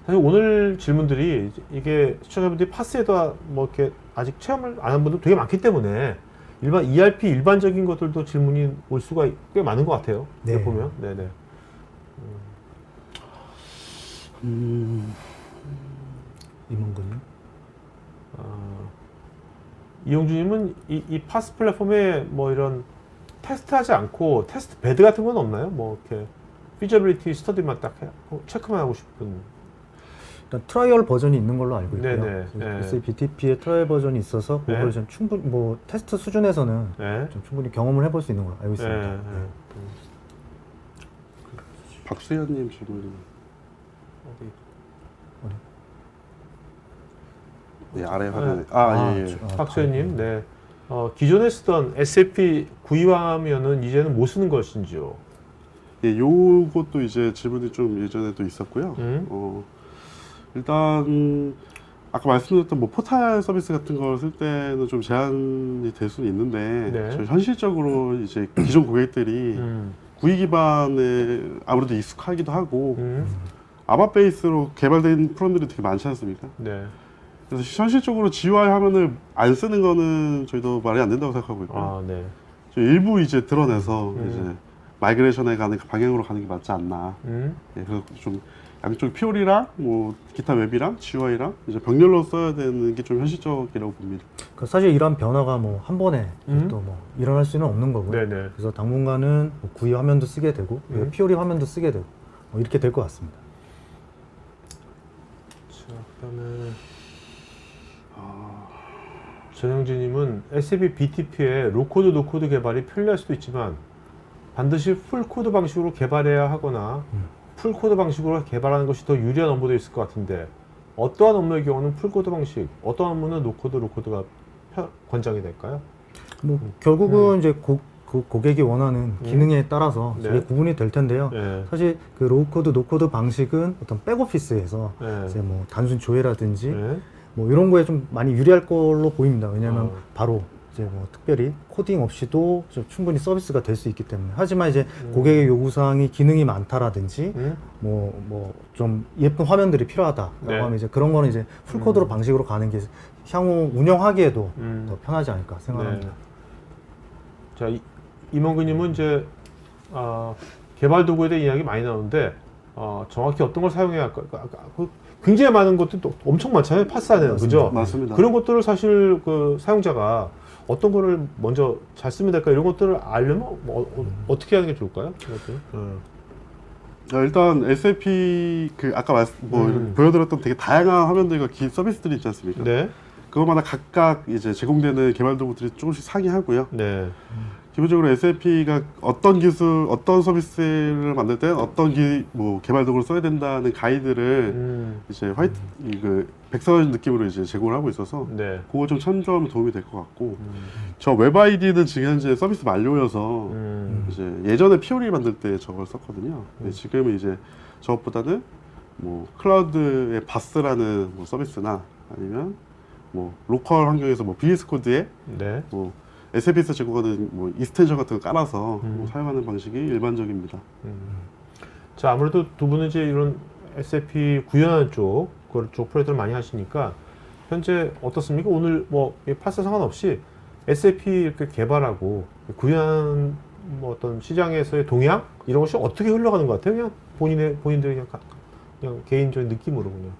사실 오늘 질문들이 이게 시청자분들이 파스에다 뭐 이렇게 아직 체험을 안 한 분도 되게 많기 때문에 일반 ERP 일반적인 것들도 질문이 올 수가 꽤 많은 것 같아요. 네. 이렇게 보면. 네네. 임원군요. 이용주님은 이 파스 플랫폼에 뭐 이런 테스트하지 않고 테스트 베드 같은 건 없나요? 뭐 이렇게 피저빌리티 스터디만 딱 체크만 하고 싶은. 일단 트라이얼 버전이 있는 걸로 알고 있고요. 네네. 네. SAP BTP의 트라이얼 버전이 있어서 그걸 네. 좀 충분히 뭐 테스트 수준에서는 네. 좀 충분히 경험을 해볼 수 있는 걸로 알고 있습니다. 네. 박수현님 질문이. 네, 아래 화면에. 예. 박수현님, 네. 기존에 쓰던 SAP 구입하면은 이제는 못 쓰는 것인지요? 예, 요것도 이제 질문이 좀 예전에도 있었고요. 일단 아까 말씀드렸던 뭐 포탈 서비스 같은 걸 쓸 때는 좀 제한이 될 수는 있는데 네. 저희 현실적으로 이제 기존 고객들이 구이 기반에 아무래도 익숙하기도 하고 아바 베이스로 개발된 프로그램들이 되게 많지 않습니까? 네. 그래서 현실적으로 GUI 화면을 안 쓰는 거는 저희도 말이 안 된다고 생각하고 있고요. 아, 네. 저 일부 이제 드러내서 이제 마이그레이션에 가는 방향으로 가는 게 맞지 않나. 예, 그래서 좀 양쪽 PO리랑 뭐 기타 웹이랑 GUI랑 이제 병렬로 써야 되는 게 좀 현실적이라고 봅니다. 그 사실 이런 변화가 뭐 한 번에 또 뭐 일어날 수는 없는 거고요. 네네. 그래서 당분간은 뭐 구이 화면도 쓰게 되고 PO리 화면도 쓰게 되고 뭐 이렇게 될 것 같습니다. 자, 그다음에 전영진님은 SAP BTP의 로코드, 노코드 개발이 편리할 수도 있지만 반드시 풀코드 방식으로 개발해야 하거나 풀코드 방식으로 개발하는 것이 더 유리한 업무도 있을 것 같은데 어떠한 업무의 경우는 풀코드 방식, 어떠한 업무는 노코드, 로코드가 권장이 될까요? 뭐 결국은 이제 고객이 원하는 기능에 따라서 네. 이게 구분이 될 텐데요. 네. 사실 그 로우코드, 노코드 방식은 어떤 백오피스에서 네. 이제 뭐 단순 조회라든지 네. 뭐 이런 거에 좀 많이 유리할 걸로 보입니다. 왜냐하면 바로 이제 뭐 특별히 코딩 없이도 좀 충분히 서비스가 될 수 있기 때문에. 하지만 이제 고객의 요구사항이 기능이 많다라든지 뭐 좀 예쁜 화면들이 필요하다라고 네. 하면 이제 그런 거는 이제 풀코드로 방식으로 가는 게 향후 운영하기에도 더 편하지 않을까 생각합니다. 네. 자, 임원근님은 이제 개발 도구에 대한 이야기 많이 나오는데 정확히 어떤 걸 사용해야 할까? 굉장히 많은 것도 또 엄청 많잖아요. 파스 안에는, 그죠? 맞습니다. 그런 것들을 사실 그 사용자가 어떤 거를 먼저 잘 쓰면 될까 이런 것들을 알려면 어떻게 하는 게 좋을까요? 일단 SAP 그 아까 보여드렸던 되게 다양한 화면들과 서비스들이 있지 않습니까? 네, 그것마다 각각 이제 제공되는 개발 도구들이 조금씩 상이하고요. 네, 기본적으로 SAP가 어떤 기술, 어떤 서비스를 만들 때 어떤 개발 도구를 써야 된다는 가이드를 이제 백선 느낌으로 이제 제공을 하고 있어서 네, 그거 좀 참조하면 도움이 될 것 같고 저 웹아이디는 지금 현재 서비스 만료여서 이제 예전에 PO리 만들 때 저걸 썼거든요. 근데 지금은 이제 저것보다는 뭐 클라우드의 바스라는 뭐 서비스나 아니면 뭐 로컬 환경에서 뭐 VS 코드에 네. 뭐 SAP에서 제공하는 뭐 이스텐션 같은 거 깔아서 뭐 사용하는 방식이 일반적입니다. 자, 아무래도 두 분은 이제 이런 SAP 구현하는 쪽 프로젝트를 많이 하시니까 현재 어떻습니까? 오늘 뭐 파스 상관없이 SAP 이렇게 개발하고 구현하는 뭐 어떤 시장에서의 동향 이런 것이 어떻게 흘러가는 것 같아요? 그냥 본인들이 그냥 개인적인 느낌으로 그냥.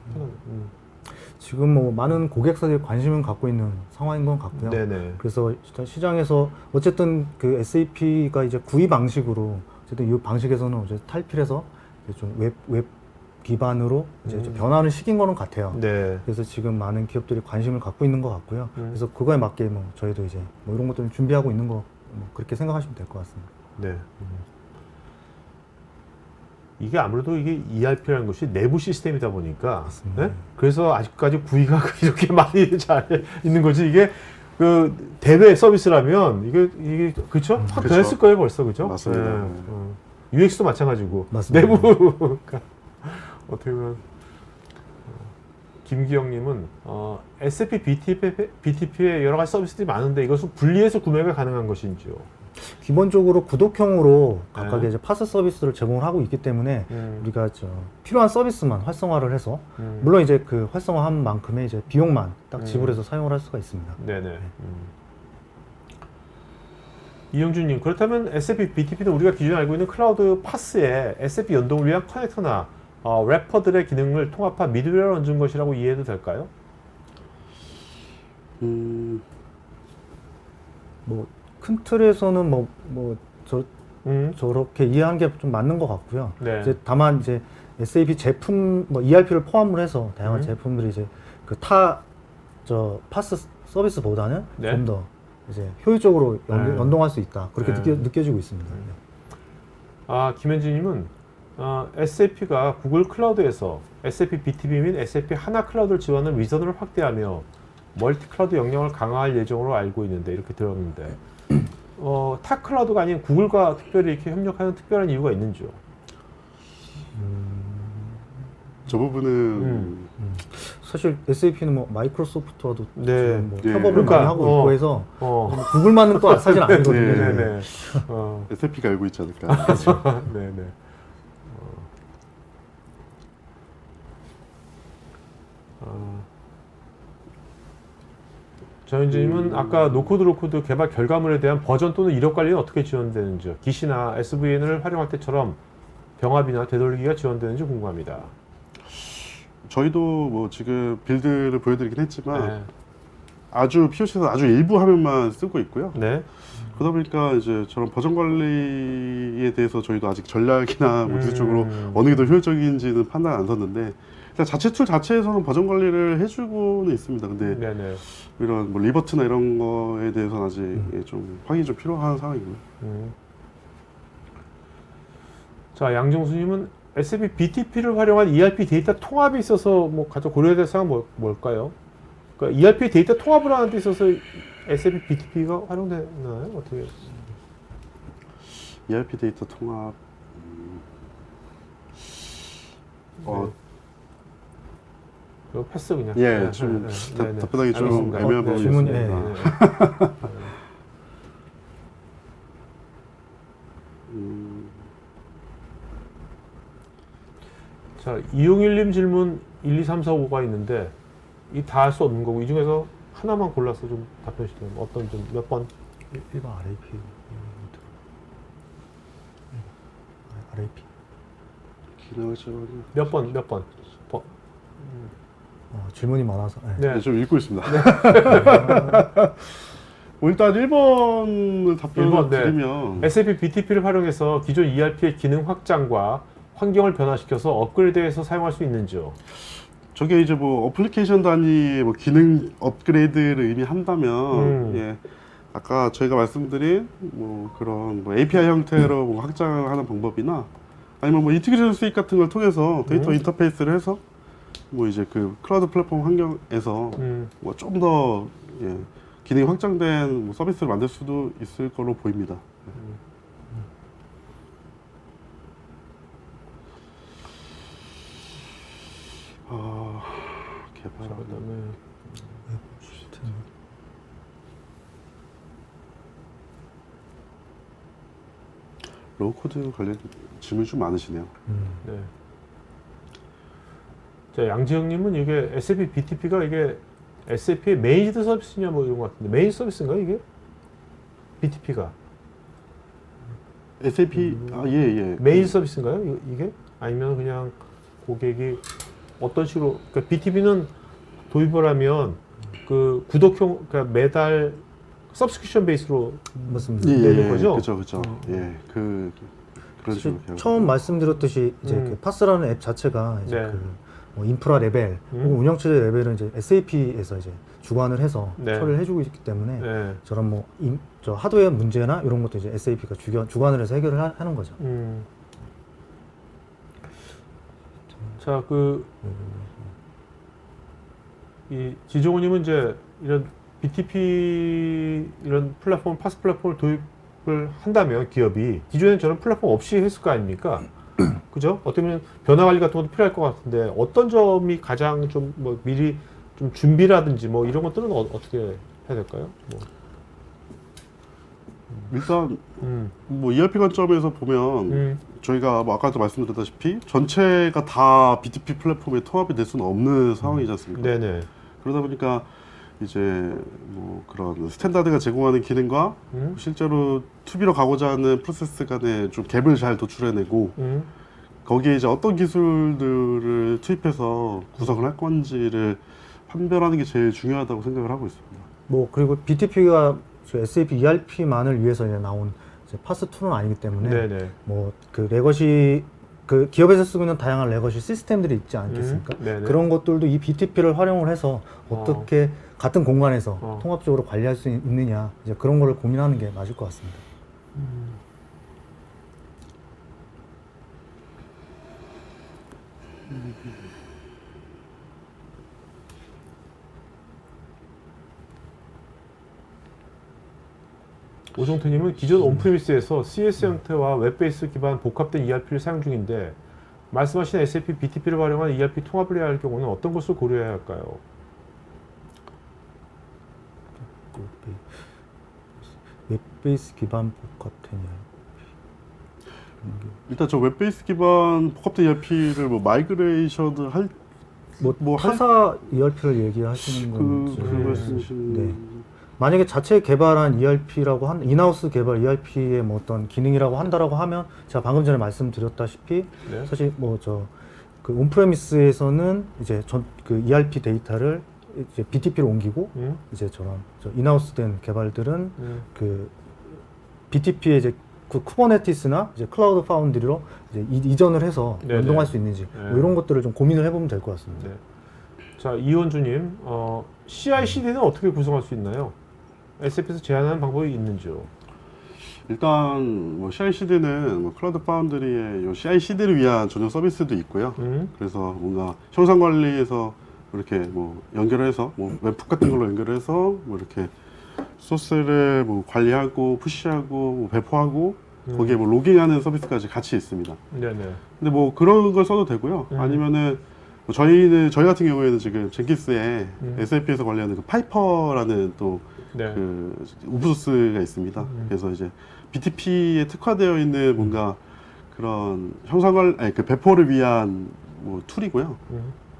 지금 뭐 많은 고객사들이 관심을 갖고 있는 상황인 것 같고요. 네네. 그래서 시장에서 어쨌든 그 SAP가 이제 구입 방식으로 어쨌든 이 방식에서는 이제 탈피해서 좀 웹 기반으로 이제 좀 변화를 시킨 거는 같아요. 네. 그래서 지금 많은 기업들이 관심을 갖고 있는 것 같고요. 그래서 그거에 맞게 뭐 저희도 이제 뭐 이런 것들을 준비하고 있는 거 뭐 그렇게 생각하시면 될 것 같습니다. 네. 이게 아무래도 이게 ERP라는 것이 내부 시스템이다 보니까, 네? 그래서 아직까지 구이가 이렇게 많이 잘 있는 거지. 이게 그 대외 서비스라면 이게 그렇죠? 확 변했을 거예요 벌써, 그죠? 맞습니다. 네. UX도 마찬가지고 맞습니다. 내부가 어떻게 보면 김기영님은 SAP BTP에 여러 가지 서비스들이 많은데 이것을 분리해서 구매가 가능한 것인지요? 기본적으로 구독형으로 각각의 네. 이제 파스 서비스를 제공을 하고 있기 때문에 우리가 필요한 서비스만 활성화를 해서 물론 이제 그 활성화한 만큼의 이제 비용만 딱 지불해서 사용을 할 수가 있습니다. 네네. 이영준님, 그렇다면 SAP BTP는 우리가 기존에 알고 있는 클라우드 파스에 SAP 연동을 위한 커넥터나 래퍼들의 기능을 통합한 미드웨어를 얹은 것이라고 이해해도 될까요? 뭐 큰 틀에서는 저렇게 이해하는 게 좀 맞는 것 같고요. 네. 이제 다만 이제 SAP 제품 ERP를 포함을 해서 다양한 제품들이 이제 그 파스 서비스보다는 네. 좀 더 이제 효율적으로 네. 연동할 수 있다. 그렇게 네. 느껴지고 있습니다. 김현진님은 SAP가 구글 클라우드에서 SAP BTP 및 SAP 하나 클라우드를 지원하는 위선을 확대하며 멀티 클라우드 역량을 강화할 예정으로 알고 있는데 이렇게 들었는데 타 클라우드가 아닌 구글과 특별히 이렇게 협력하는 특별한 이유가 있는지요? 저 부분은 사실 SAP는 뭐 마이크로소프트와도 네. 지금 뭐 네. 협업을 그러니까, 많이 하고 있고 해서 어. 구글만은 또 사실 아니거든요. 네. 네네. SAP가 알고 있지 않을까. 네네. 정현진님은 아까 노코드 로코드 개발 결과물에 대한 버전 또는 이력 관리는 어떻게 지원되는지요? 기시나 SVN을 활용할 때처럼 병합이나 되돌리기가 지원되는지 궁금합니다. 저희도 뭐 지금 빌드를 보여드리긴 했지만 네. 아주 POC에서 아주 일부 화면만 쓰고 있고요. 네. 그러다 보니까 이제 저런 버전 관리에 대해서 저희도 아직 전략이나 뭐 기술적으로 어느 게 더 효율적인지는 판단 안 섰는데 일단 자체 툴 자체에서는 버전 관리를 해주고는 있습니다. 근데 네네. 이런 뭐 리버트나 이런 거에 대해서는 아직 좀 확인이 좀 필요한 상황이고요. 자, 양정수님은 SAP BTP를 활용한 ERP 데이터 통합에 있어서 뭐 가장 고려해야 될 사항은 뭘까요? 그러니까 ERP 데이터 통합을 하는 데 있어서 SAP BTP가 활용되나요? 어떻게? ERP 데이터 통합. 이거 패스 그냥. 예, 네, 좀 네, 네, 네. 답변하기 좀 알겠습니다. 애매한 네, 부분이 질문이, 있습니다. 자, 이용일님 질문 1, 2, 3, 4, 5가 있는데 이 다 할 수 없는 거고 이 중에서 하나만 골라서 좀 답변해 주시면 어떤 좀 몇 번? 1번 RAP. RAP. 기능을 제거하기. 몇 번? 몇 번? 질문이 많아서. 네. 네. 네, 좀 읽고 있습니다. 뭐 일단 1번을 답변을 1번, 네. 드리면 SAP BTP를 활용해서 기존 ERP의 기능 확장과 환경을 변화시켜서 업그레이드해서 사용할 수 있는지요? 저게 이제 뭐 어플리케이션 단위의 뭐 기능 업그레이드를 의미한다면 예, 아까 저희가 말씀드린 뭐 그런 뭐 API 형태로 뭐 확장하는 방법이나 아니면 뭐 인티그레이션 수익 같은 걸 통해서 데이터 인터페이스를 해서 뭐 이제 그 클라우드 플랫폼 환경에서 뭐 좀 더 예, 기능이 확장된 뭐 서비스를 만들 수도 있을 거로 보입니다. 개발. 그다음에 로우 코드 관련 질문이 좀 많으시네요. 네. 자, 양지영님은 이게 SAP BTP가 이게 SAP의 메인드 서비스냐 뭐 이런 것 같은데 메인 서비스인가요 이게? BTP가 SAP 예. 메인 서비스인가요 이게? 아니면 그냥 고객이 어떤 식으로 그러니까 BTP는 도입을 하면 그 구독형 그러니까 매달 서브스크립션 베이스로 맞습니다. 내는 거죠? 그렇죠. 예, 그런 식으로 계약. 처음 말씀드렸듯이 이제 그 파스라는 앱 자체가 이제 네. 뭐 인프라 레벨 혹은 운영체제 레벨은 이제 SAP에서 이제 주관을 해서 네. 처리를 해주고 있기 때문에 네. 저런 뭐 저 하드웨어 문제나 이런 것도 이제 SAP가 주관을 해서 해결을 하는 거죠. 자, 이 지종호님은 이제 이런 BTP 이런 플랫폼, 파스 플랫폼을 도입을 을 한다면 기업이 기존에 저런 플랫폼 없이 했을 거 아닙니까? 그죠? 어떻게 보면 변화 관리 같은 것도 필요할 것 같은데 어떤 점이 가장 좀 뭐 미리 좀 준비라든지 뭐 이런 것들은 어떻게 해야 될까요? 뭐. 일단 음, 뭐 ERP 관점에서 보면 음, 저희가 뭐 아까도 말씀드렸다시피 전체가 다 BTP 플랫폼에 통합이 될 수는 없는 상황이지 않습니까? 네네. 그러다 보니까 이제 뭐 그런 스탠다드가 제공하는 기능과 실제로 투비로 가고자 하는 프로세스 간에 좀 갭을 잘 도출해내고 거기에 이제 어떤 기술들을 투입해서 구성을 할 건지를 판별하는 게 제일 중요하다고 생각을 하고 있습니다. 뭐 그리고 BTP가 SAP ERP만을 위해서 이제 나온 이제 파스 툴은 아니기 때문에 네네. 뭐 그 레거시 그 기업에서 쓰고 있는 다양한 레거시 시스템들이 있지 않겠습니까? 네네. 그런 것들도 이 BTP를 활용을 해서 어떻게 같은 공간에서 통합적으로 관리할 수 있느냐 이제 그런 거를 고민하는 게 맞을 것 같습니다. 오종태님은 기존 온프리미스에서 CS 형태와 웹베이스 기반 복합된 ERP를 사용 중인데 말씀하신 SAP BTP를 활용한 ERP 통합을 해야 할 경우는 어떤 것을 고려해야 할까요? 웹베이스 기반 복합된 일단 저 웹베이스 기반 복합된 ERP를 뭐 마이그레이션을 할 뭐 할- 타사 ERP를 얘기하시는 건지 그 말씀이신 네. 만약에 자체 개발한 ERP라고 한 인하우스 개발 ERP의 뭐 어떤 기능이라고 한다라고 하면 제가 방금 전에 말씀드렸다시피 네. 사실 뭐 저 그 온프레미스에서는 이제 그 ERP 데이터를 이제 BTP로 옮기고 이제 저 인하우스된 개발들은 그 BTP의 이제 그 쿠버네티스나 이제 클라우드 파운드리로 이제 이전을 해서 네네. 연동할 수 있는지 네. 뭐 이런 것들을 좀 고민을 해보면 될 것 같습니다. 네. 자, 이원주님, CI/CD는 어떻게 구성할 수 있나요? SAP에서 제안하는 방법이 있는지요? 일단 뭐 CI/CD는 뭐 클라우드 파운드리의 요 CI/CD를 위한 전용 서비스도 있고요. 그래서 뭔가 형상 관리에서 이렇게 뭐 연결해서 뭐 웹북 같은 걸로 연결해서 뭐 이렇게 소스를 뭐 관리하고 푸시하고 뭐 배포하고 거기에 뭐 로깅하는 서비스까지 같이 있습니다. 네네. 근데 뭐 그런 걸 써도 되고요. 아니면은 뭐 저희 같은 경우에는 지금 젠키스에 SAP에서 관리하는 그 파이퍼라는 또 네. 그 오픈소스가 있습니다. 그래서 이제 BTP에 특화되어 있는 뭔가 그런 아니 그 배포를 위한 뭐 툴이고요.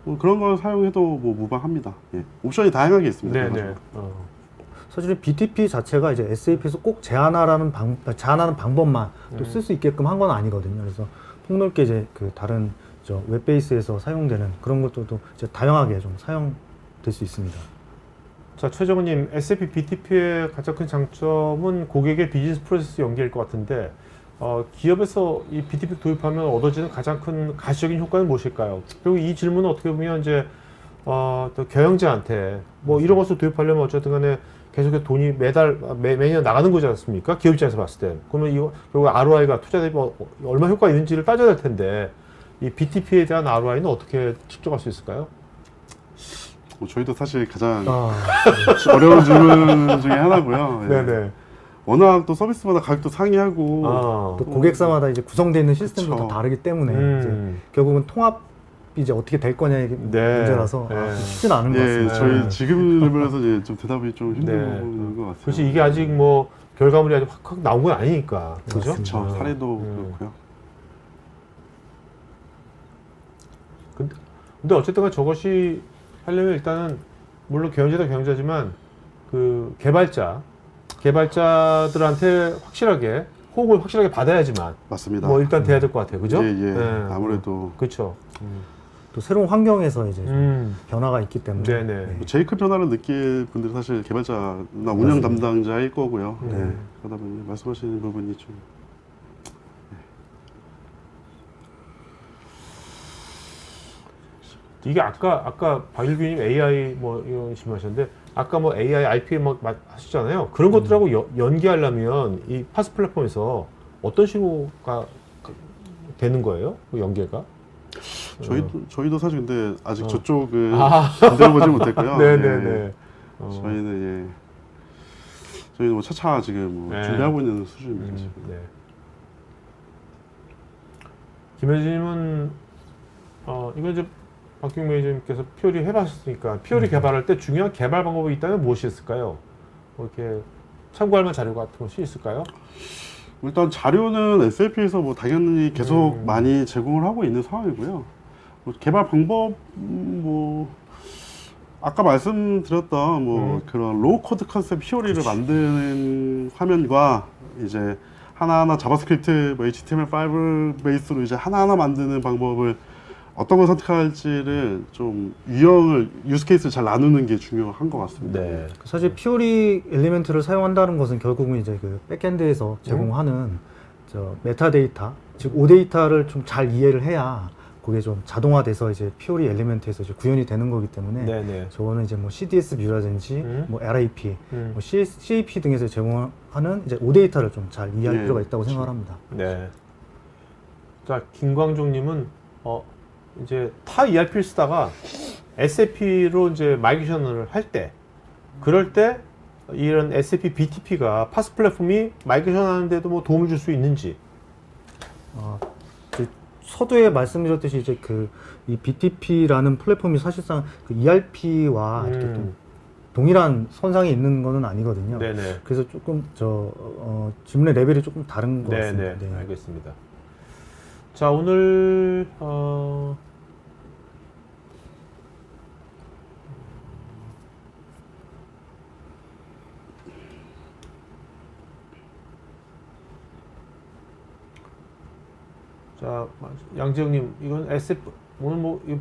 뭐 그런 걸 사용해도 뭐 무방합니다. 예. 옵션이 다양하게 있습니다. 네네. 사실은 BTP 자체가 이제 SAP에서 꼭 제한하는 방법만 또 쓸 수 있게끔 한 건 아니거든요. 그래서 폭넓게 이제 그 다른 저 웹베이스에서 사용되는 그런 것들도 이제 다양하게 좀 사용될 수 있습니다. 자, 최정우님, SAP BTP의 가장 큰 장점은 고객의 비즈니스 프로세스 연계일 것 같은데 기업에서 이 BTP 도입하면 얻어지는 가장 큰 가시적인 효과는 무엇일까요? 그리고 이 질문은 어떻게 보면 이제 또 경영자한테 뭐 이런 것을 도입하려면 어쨌든 간에 계속 돈이 매년 나가는 거지 않습니까? 기업 입장에서 봤을 때. 그러면 이거 결국 ROI가 투자 대비 얼마 효과가 있는지를 따져야 될 텐데 이 BTP에 대한 ROI는 어떻게 측정할 수 있을까요? 뭐 저희도 사실 가장 어려운 질문 중에 하나고요. 예. 네네. 워낙 또 서비스마다 가격도 상이하고 또 고객사마다 이제 구성되어 있는 시스템도 그쵸. 다 다르기 때문에 이제 결국은 통합이 이제 어떻게 될 거냐 이게 네. 문제라서 네. 쉽지는 않은 것 예, 같습니다. 저희 지금 레벨에서 이제 좀 대답이 좀 힘든 네. 부분인 것 같아요. 그렇지, 이게 아직 뭐 결과물이 아직 확 나온 건 아니니까. 그죠? 그렇죠. 사례도 그렇고요. 근데 어쨌든 간 저것이 하려면 일단은 물론 경영자도 경영자지만 그 개발자들한테 확실하게 호응을 확실하게 받아야지만 맞습니다. 뭐 일단 돼야 될 것 같아요. 그죠? 예, 예. 네. 아무래도 그렇죠. 또 새로운 환경에서 이제 좀 변화가 있기 때문에 네네. 제일 큰 변화를 느낄 분들은 사실 개발자나 운영 담당자일 거고요. 네. 그러다 보니 말씀하시는 부분이 좀 이게 아까 박일규님 AI 뭐 이런 말씀하셨는데 아까 뭐 AI, IP 뭐 하시잖아요. 그런 것들하고 연계하려면 이 파스 플랫폼에서 어떤 식으로가 되는 거예요? 그 연계가? 저희도 사실 근데 아직 저쪽은 아. 만들어보지 못했고요. 네네네. 예. 저희는 저희는 뭐 차차 지금 뭐 네. 준비하고 있는 수준입니다. 지금. 네. 김현진님은 이건 이제 박경 매니저님께서 피오리 해봤으니까 피오리 개발할 때 중요한 개발 방법이 있다면 무엇이었을까요? 뭐 이렇게 참고할 만한 자료 같은 것이 있을까요? 일단 자료는 SAP에서 뭐 당연히 계속 많이 제공을 하고 있는 상황이고요. 뭐 개발 방법 뭐 아까 말씀드렸던 뭐 그런 로우 코드 컨셉 피오리를 만드는 화면과 이제 하나하나 자바스크립트, 뭐 HTML5 베이스로 이제 하나하나 만드는 방법을 어떤 걸 선택할지를 좀 유스 케이스를 잘 나누는 게 중요한 것 같습니다. 네. 사실 피오리 엘리멘트를 사용한다는 것은 결국은 이제 그 백엔드에서 제공하는 저 메타데이터, 즉 오데이터를 좀 잘 이해를 해야 그게 좀 자동화돼서 이제 피오리 엘리멘트에서 이제 구현이 되는 거기 때문에 네네. 저거는 이제 뭐 CDS 뷰라든지 뭐 RIP, 뭐 CAP 등에서 제공하는 이제 오데이터를 좀 잘 이해할 네, 필요가 있다고 그렇죠. 생각을 합니다. 네. 자, 김광종님은 이제 타 ERP를 쓰다가 SAP로 이제 마이그레이션을 할 때, 그럴 때 이런 SAP BTP가 파스 플랫폼이 마이그레이션 하는데도 뭐 도움을 줄 수 있는지. 그 서두에 말씀드렸듯이 이제 그 이 BTP라는 플랫폼이 사실상 그 ERP와 이렇게 좀 동일한 선상에 있는 거는 아니거든요. 네네. 그래서 조금 질문의 레벨이 조금 다른 것 같습니다. 네네. 네. 알겠습니다. 자, 오늘 자, 양재영님, 이건 SF 오늘 뭐 이거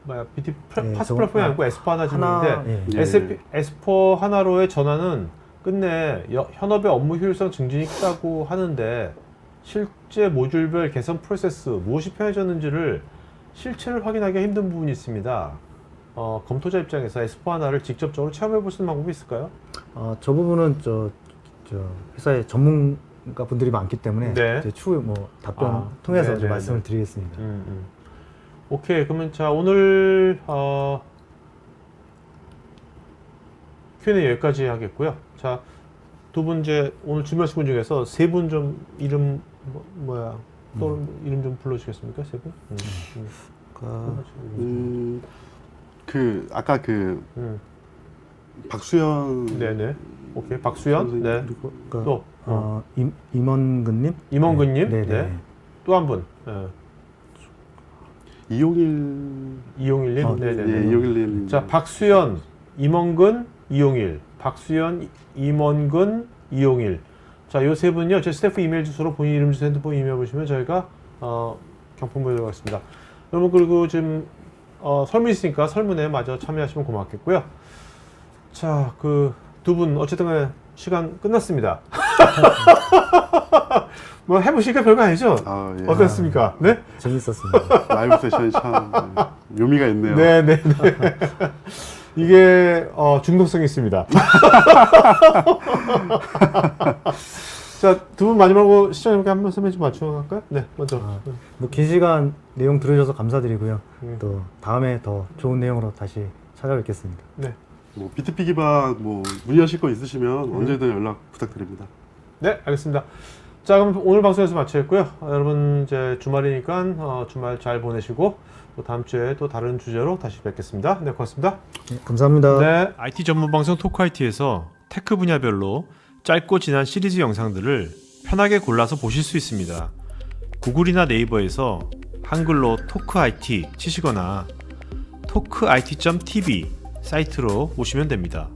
뭐야 BT 네, 파스 저건 플랫폼이 아니고 S4 하나 짓는데 예. 예. S4 하나로의 전환은 끝내 현업의 업무 효율성 증진이 크다고 하는데 실제 모듈별 개선 프로세스 무엇이 편해졌는지를 실체를 확인하기 힘든 부분이 있습니다. 검토자 입장에서 S4 하나를 직접적으로 체험해 볼 수 있는 방법이 있을까요? 저 부분은 저 회사의 전문가 분들이 많기 때문에 네. 이제 추후 뭐 답변 통해서 이제 말씀을 드리겠습니다. 오케이, 그러면 자 오늘 Q&A 여기까지 하겠고요. 자, 두 분 이제 오늘 준비하신 분 중에서 세 분 좀 이름 또 이름 좀 불러주시겠습니까? 세 분? 그 아까 그 박수현 네네. 오케이, 박수현. 네. 그리고 또 임원근님. 임원근님. 네. 네. 또 한 분. 이용일님. 네네. 예, 이용일님. 자, 박수현, 임원근, 이용일. 박수현, 임원근, 이용일. 자, 요 세 분요. 제 스태프 이메일 주소로 본인 이름 주소 핸드폰 이메일 보시면 저희가 경품 보내드리겠습니다. 여러분, 그리고 지금 설문 있으니까 설문에 마저 참여하시면 고맙겠고요. 자, 그 두 분 어쨌든 간에 시간 끝났습니다. 뭐 해보시니까 별거 아니죠? 아, 예. 어떻습니까? 네? 재밌었습니다. 라이브 세션이 참 묘미가 있네요. 네네네. 이게 중독성이 있습니다. 자, 두 분 마지막으로 시청자님께 한 말씀 좀 맞춰갈까요? 네, 먼저. 뭐 긴 시간 내용 들으셔서 감사드리고요. 네. 또 다음에 더 좋은 내용으로 다시 찾아뵙겠습니다. 네. 뭐 BTP 기반 뭐 문의하실 거 있으시면 언제든 연락 부탁드립니다. 네, 알겠습니다. 자, 그럼 오늘 방송에서 마치겠고요. 여러분 이제 주말이니까 주말 잘 보내시고 또 다음 주에 또 다른 주제로 다시 뵙겠습니다. 네, 고맙습니다. 네, 감사합니다. 네, IT 전문 방송 토크IT에서 테크 분야별로 짧고 진한 시리즈 영상들을 편하게 골라서 보실 수 있습니다. 구글이나 네이버에서 한글로 토크IT 치시거나 토크IT.tv 사이트로 오시면 됩니다.